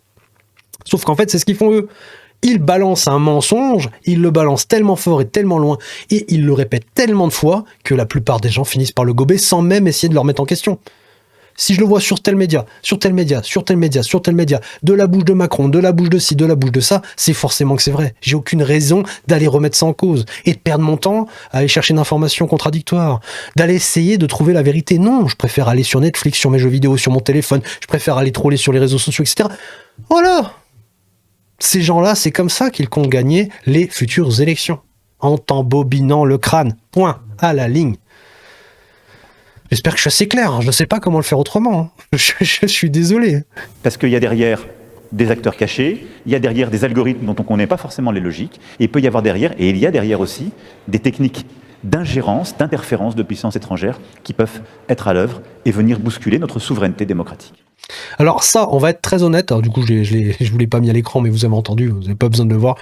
Sauf qu'en fait, c'est ce qu'ils font eux. Ils balancent un mensonge, ils le balancent tellement fort et tellement loin, et ils le répètent tellement de fois que la plupart des gens finissent par le gober sans même essayer de le remettre en question. Si je le vois sur tel média, sur tel média, sur tel média, sur tel média, de la bouche de Macron, de la bouche de ci, de la bouche de ça, c'est forcément que c'est vrai. J'ai aucune raison d'aller remettre ça en cause et de perdre mon temps à aller chercher une information contradictoire, d'aller essayer de trouver la vérité. Non, je préfère aller sur Netflix, sur mes jeux vidéo, sur mon téléphone, je préfère aller troller sur les réseaux sociaux, etc. Voilà. Ces gens-là, c'est comme ça qu'ils comptent gagner les futures élections. En t'embobinant le crâne. Point. À la ligne. J'espère que je suis assez clair. Je ne sais pas comment le faire autrement. Je suis désolé. Parce qu'il y a derrière des acteurs cachés, il y a derrière des algorithmes dont on ne connaît pas forcément les logiques, et il peut y avoir derrière, et il y a derrière aussi, des techniques d'ingérence, d'interférence de puissances étrangères qui peuvent être à l'œuvre et venir bousculer notre souveraineté démocratique. Alors ça, on va être très honnête. Alors, du coup, je vous l'ai pas mis à l'écran, mais vous avez entendu, vous n'avez pas besoin de le voir.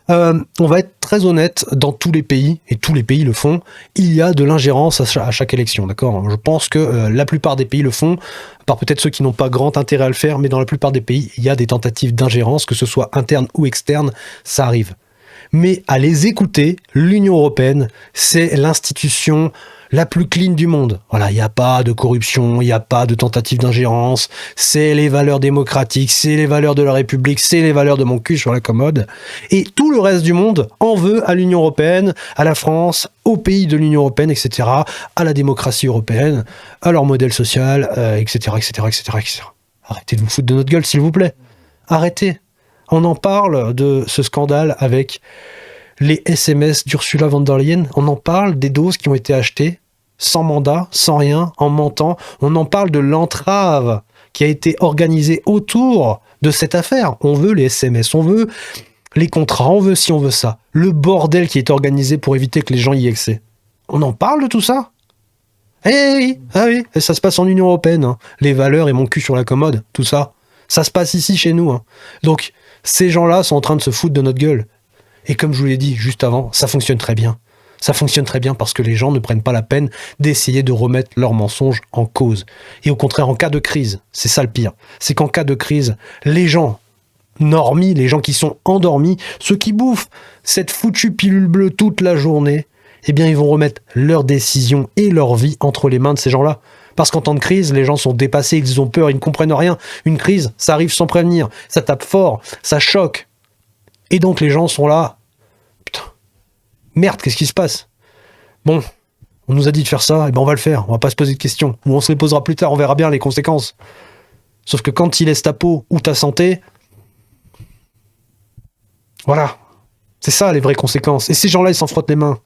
On va être très honnête, dans tous les pays, et tous les pays le font, il y a de l'ingérence à chaque élection, d'accord ? Je pense que la plupart des pays le font, à part peut-être ceux qui n'ont pas grand intérêt à le faire, mais dans la plupart des pays, il y a des tentatives d'ingérence, que ce soit interne ou externe, ça arrive. Mais à les écouter, l'Union européenne, c'est l'institution la plus clean du monde. Voilà, il n'y a pas de corruption, il n'y a pas de tentative d'ingérence, c'est les valeurs démocratiques, c'est les valeurs de la République, c'est les valeurs de mon cul sur la commode. Et tout le reste du monde en veut à l'Union européenne, à la France, aux pays de l'Union européenne, etc., à la démocratie européenne, à leur modèle social, etc., etc., etc., etc. Arrêtez de vous foutre de notre gueule, s'il vous plaît. Arrêtez. On en parle de ce scandale avec les SMS d'Ursula von der Leyen, on en parle des doses qui ont été achetées sans mandat, sans rien, en mentant. On en parle de l'entrave qui a été organisée autour de cette affaire. On veut les SMS, on veut les contrats, on veut ci, on veut ça. Le bordel qui est organisé pour éviter que les gens y aient accès. On en parle de tout ça ? oui, et ça se passe en Union européenne. Hein. Les valeurs et mon cul sur la commode, tout ça. Ça se passe ici, chez nous. Hein. Donc, ces gens-là sont en train de se foutre de notre gueule. Et comme je vous l'ai dit juste avant, ça fonctionne très bien. Ça fonctionne très bien parce que les gens ne prennent pas la peine d'essayer de remettre leurs mensonges en cause. Et au contraire, en cas de crise, c'est ça le pire, c'est qu'en cas de crise, les gens normis, les gens qui sont endormis, ceux qui bouffent cette foutue pilule bleue toute la journée, eh bien ils vont remettre leurs décisions et leur vie entre les mains de ces gens-là. Parce qu'en temps de crise, les gens sont dépassés, ils ont peur, ils ne comprennent rien. Une crise, ça arrive sans prévenir, ça tape fort, ça choque. Et donc les gens sont là. Putain, merde, qu'est-ce qui se passe ? Bon, on nous a dit de faire ça, et ben on va le faire, on va pas se poser de questions. Ou on se les posera plus tard, on verra bien les conséquences. Sauf que quand il laisse ta peau ou ta santé, voilà, c'est ça les vraies conséquences. Et ces gens-là, ils s'en frottent les mains.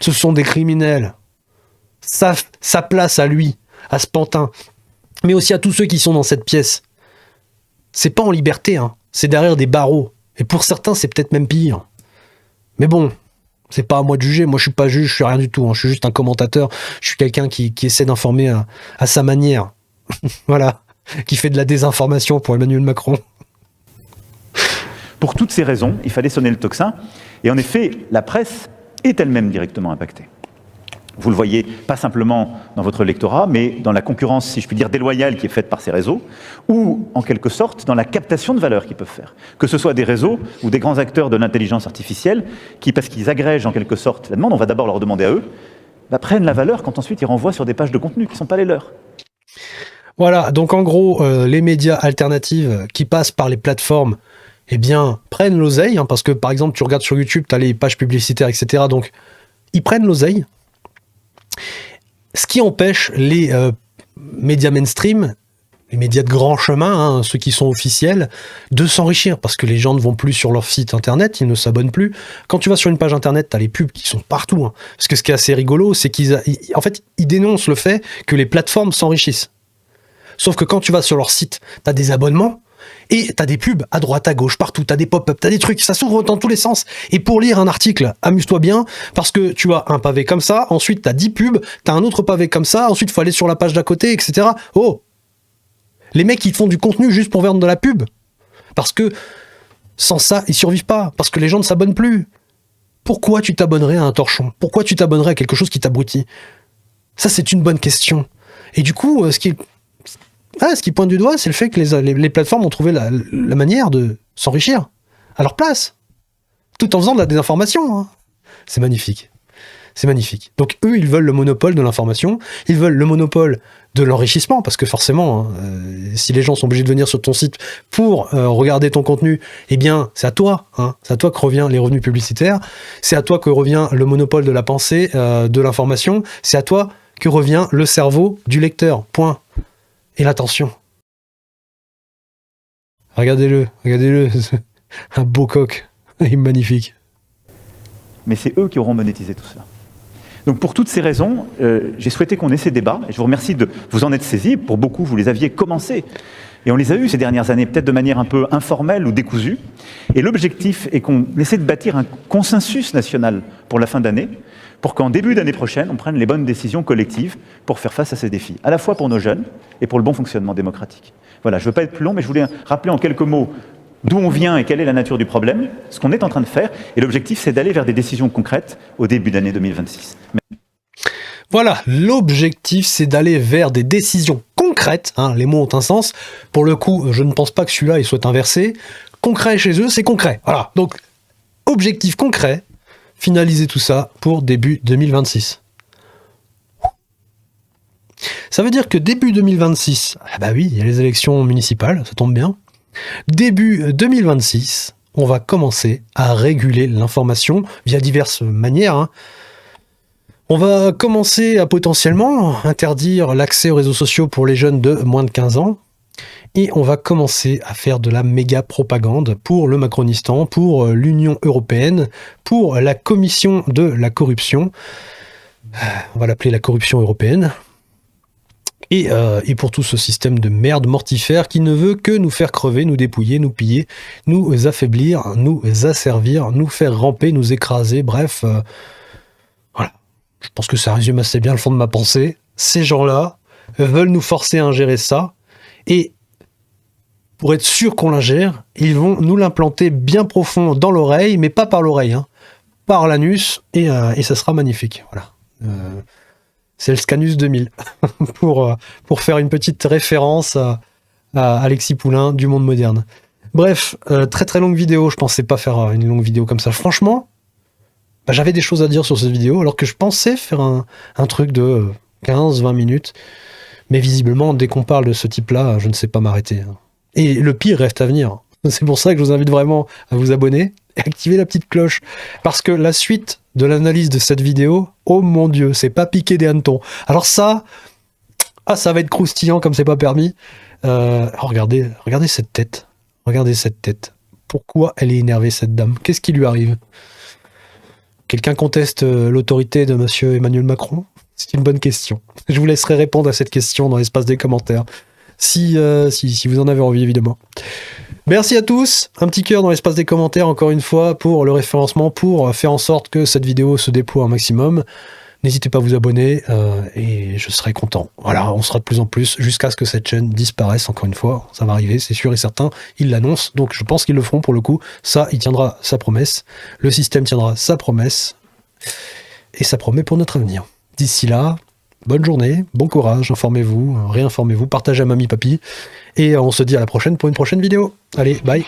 Ce sont des criminels. Sa place à lui, à ce pantin, mais aussi à tous ceux qui sont dans cette pièce. C'est pas en liberté, hein. C'est derrière des barreaux. Et pour certains, c'est peut-être même pire. Mais bon, c'est pas à moi de juger. Moi, je suis pas juge, je suis rien du tout. Hein. Je suis juste un commentateur. Je suis quelqu'un qui essaie d'informer à sa manière. Voilà. Qui fait de la désinformation pour Emmanuel Macron. Pour toutes ces raisons, il fallait sonner le tocsin. Et en effet, la presse est elle-même directement impactée. Vous le voyez pas simplement dans votre lectorat, mais dans la concurrence, si je puis dire, déloyale qui est faite par ces réseaux, ou en quelque sorte dans la captation de valeur qu'ils peuvent faire. Que ce soit des réseaux ou des grands acteurs de l'intelligence artificielle qui, parce qu'ils agrègent en quelque sorte la demande, on va d'abord leur demander à eux, prennent la valeur quand ensuite ils renvoient sur des pages de contenu qui ne sont pas les leurs. Voilà, donc en gros, les médias alternatifs qui passent par les plateformes, eh bien, prennent l'oseille, hein, parce que par exemple, tu regardes sur YouTube, tu as les pages publicitaires, etc. Donc, ils prennent l'oseille. Ce qui empêche les médias mainstream, les médias de grand chemin, hein, ceux qui sont officiels, de s'enrichir, parce que les gens ne vont plus sur leur site internet, ils ne s'abonnent plus. Quand tu vas sur une page internet, tu as les pubs qui sont partout. Hein. Parce que ce qui est assez rigolo, c'est qu'ils dénoncent le fait que les plateformes s'enrichissent. Sauf que quand tu vas sur leur site, tu as des abonnements, et tu as des pubs à droite, à gauche, partout, tu as des pop-up, tu as des trucs, ça s'ouvre dans tous les sens. Et pour lire un article, amuse-toi bien, parce que tu as un pavé comme ça, ensuite tu as 10 pubs, tu as un autre pavé comme ça, ensuite il faut aller sur la page d'à côté, etc. Oh! Les mecs, ils font du contenu juste pour vendre de la pub. Parce que sans ça, ils survivent pas. Parce que les gens ne s'abonnent plus. Pourquoi tu t'abonnerais à un torchon? Pourquoi tu t'abonnerais à quelque chose qui t'abrutit? Ça, c'est une bonne question. Et du coup, ce qui pointe du doigt, c'est le fait que les plateformes ont trouvé la manière de s'enrichir à leur place. Tout en faisant de la désinformation. Hein. C'est magnifique. C'est magnifique. Donc eux, ils veulent le monopole de l'information, ils veulent le monopole de l'enrichissement, parce que forcément, si les gens sont obligés de venir sur ton site pour regarder ton contenu, eh bien, c'est à toi. Hein, c'est à toi que revient les revenus publicitaires, c'est à toi que revient le monopole de la pensée, de l'information, c'est à toi que revient le cerveau du lecteur. Point. Et l'attention. Regardez-le. Un beau coq. Il est magnifique. Mais c'est eux qui auront monétisé tout cela. Donc pour toutes ces raisons, j'ai souhaité qu'on ait ces débats, et je vous remercie de vous en être saisis. Pour beaucoup, vous les aviez commencés, et on les a eus ces dernières années, peut-être de manière un peu informelle ou décousue. Et l'objectif est qu'on essaie de bâtir un consensus national pour la fin d'année, pour qu'en début d'année prochaine, on prenne les bonnes décisions collectives pour faire face à ces défis, à la fois pour nos jeunes et pour le bon fonctionnement démocratique. Voilà, je ne veux pas être plus long, mais je voulais rappeler en quelques mots d'où on vient et quelle est la nature du problème, ce qu'on est en train de faire, et l'objectif c'est d'aller vers des décisions concrètes au début d'année 2026. Voilà, l'objectif c'est d'aller vers des décisions concrètes, hein, les mots ont un sens, pour le coup je ne pense pas que celui-là il soit inversé, concret chez eux c'est concret, voilà, donc objectif concret, finaliser tout ça pour début 2026. Ça veut dire que début 2026, ah bah oui, il y a les élections municipales, ça tombe bien. Début 2026, on va commencer à réguler l'information via diverses manières. Hein. On va commencer à potentiellement interdire l'accès aux réseaux sociaux pour les jeunes de moins de 15 ans. Et on va commencer à faire de la méga propagande pour le Macronistan, pour l'Union européenne, pour la Commission de la corruption. On va l'appeler la corruption européenne. Et pour tout ce système de merde mortifère qui ne veut que nous faire crever, nous dépouiller, nous piller, nous affaiblir, nous asservir, nous faire ramper, nous écraser, bref. Voilà. Je pense que ça résume assez bien le fond de ma pensée. Ces gens-là veulent nous forcer à ingérer ça. Et pour être sûr qu'on l'ingère, ils vont nous l'implanter bien profond dans l'oreille, mais pas par l'oreille, hein, par l'anus, et ça sera magnifique. Voilà. C'est le Scanus 2000, pour faire une petite référence à Alexis Poulain du Monde Moderne. Bref, très très longue vidéo, je pensais pas faire une longue vidéo comme ça. Franchement, j'avais des choses à dire sur cette vidéo, alors que je pensais faire un truc de 15-20 minutes. Mais visiblement, dès qu'on parle de ce type-là, je ne sais pas m'arrêter. Et le pire reste à venir. C'est pour ça que je vous invite vraiment à vous abonner et activer la petite cloche. Parce que la suite de l'analyse de cette vidéo, oh mon Dieu, c'est pas piqué des hannetons. Alors ça va être croustillant comme c'est pas permis. Regardez cette tête. Regardez cette tête. Pourquoi elle est énervée, cette dame? Qu'est-ce qui lui arrive? Quelqu'un conteste l'autorité de monsieur Emmanuel Macron? C'est une bonne question. Je vous laisserai répondre à cette question dans l'espace des commentaires. Si vous en avez envie, évidemment. Merci à tous. Un petit cœur dans l'espace des commentaires, encore une fois, pour le référencement, pour faire en sorte que cette vidéo se déploie un maximum. N'hésitez pas à vous abonner et je serai content. Voilà, on sera de plus en plus jusqu'à ce que cette chaîne disparaisse, encore une fois. Ça va arriver, c'est sûr et certain. Ils l'annoncent, donc je pense qu'ils le feront pour le coup. Ça, il tiendra sa promesse. Le système tiendra sa promesse. Et ça promet pour notre avenir. D'ici là, bonne journée, bon courage, informez-vous, réinformez-vous, partagez à mamie, papy, et on se dit à la prochaine pour une prochaine vidéo. Allez, bye!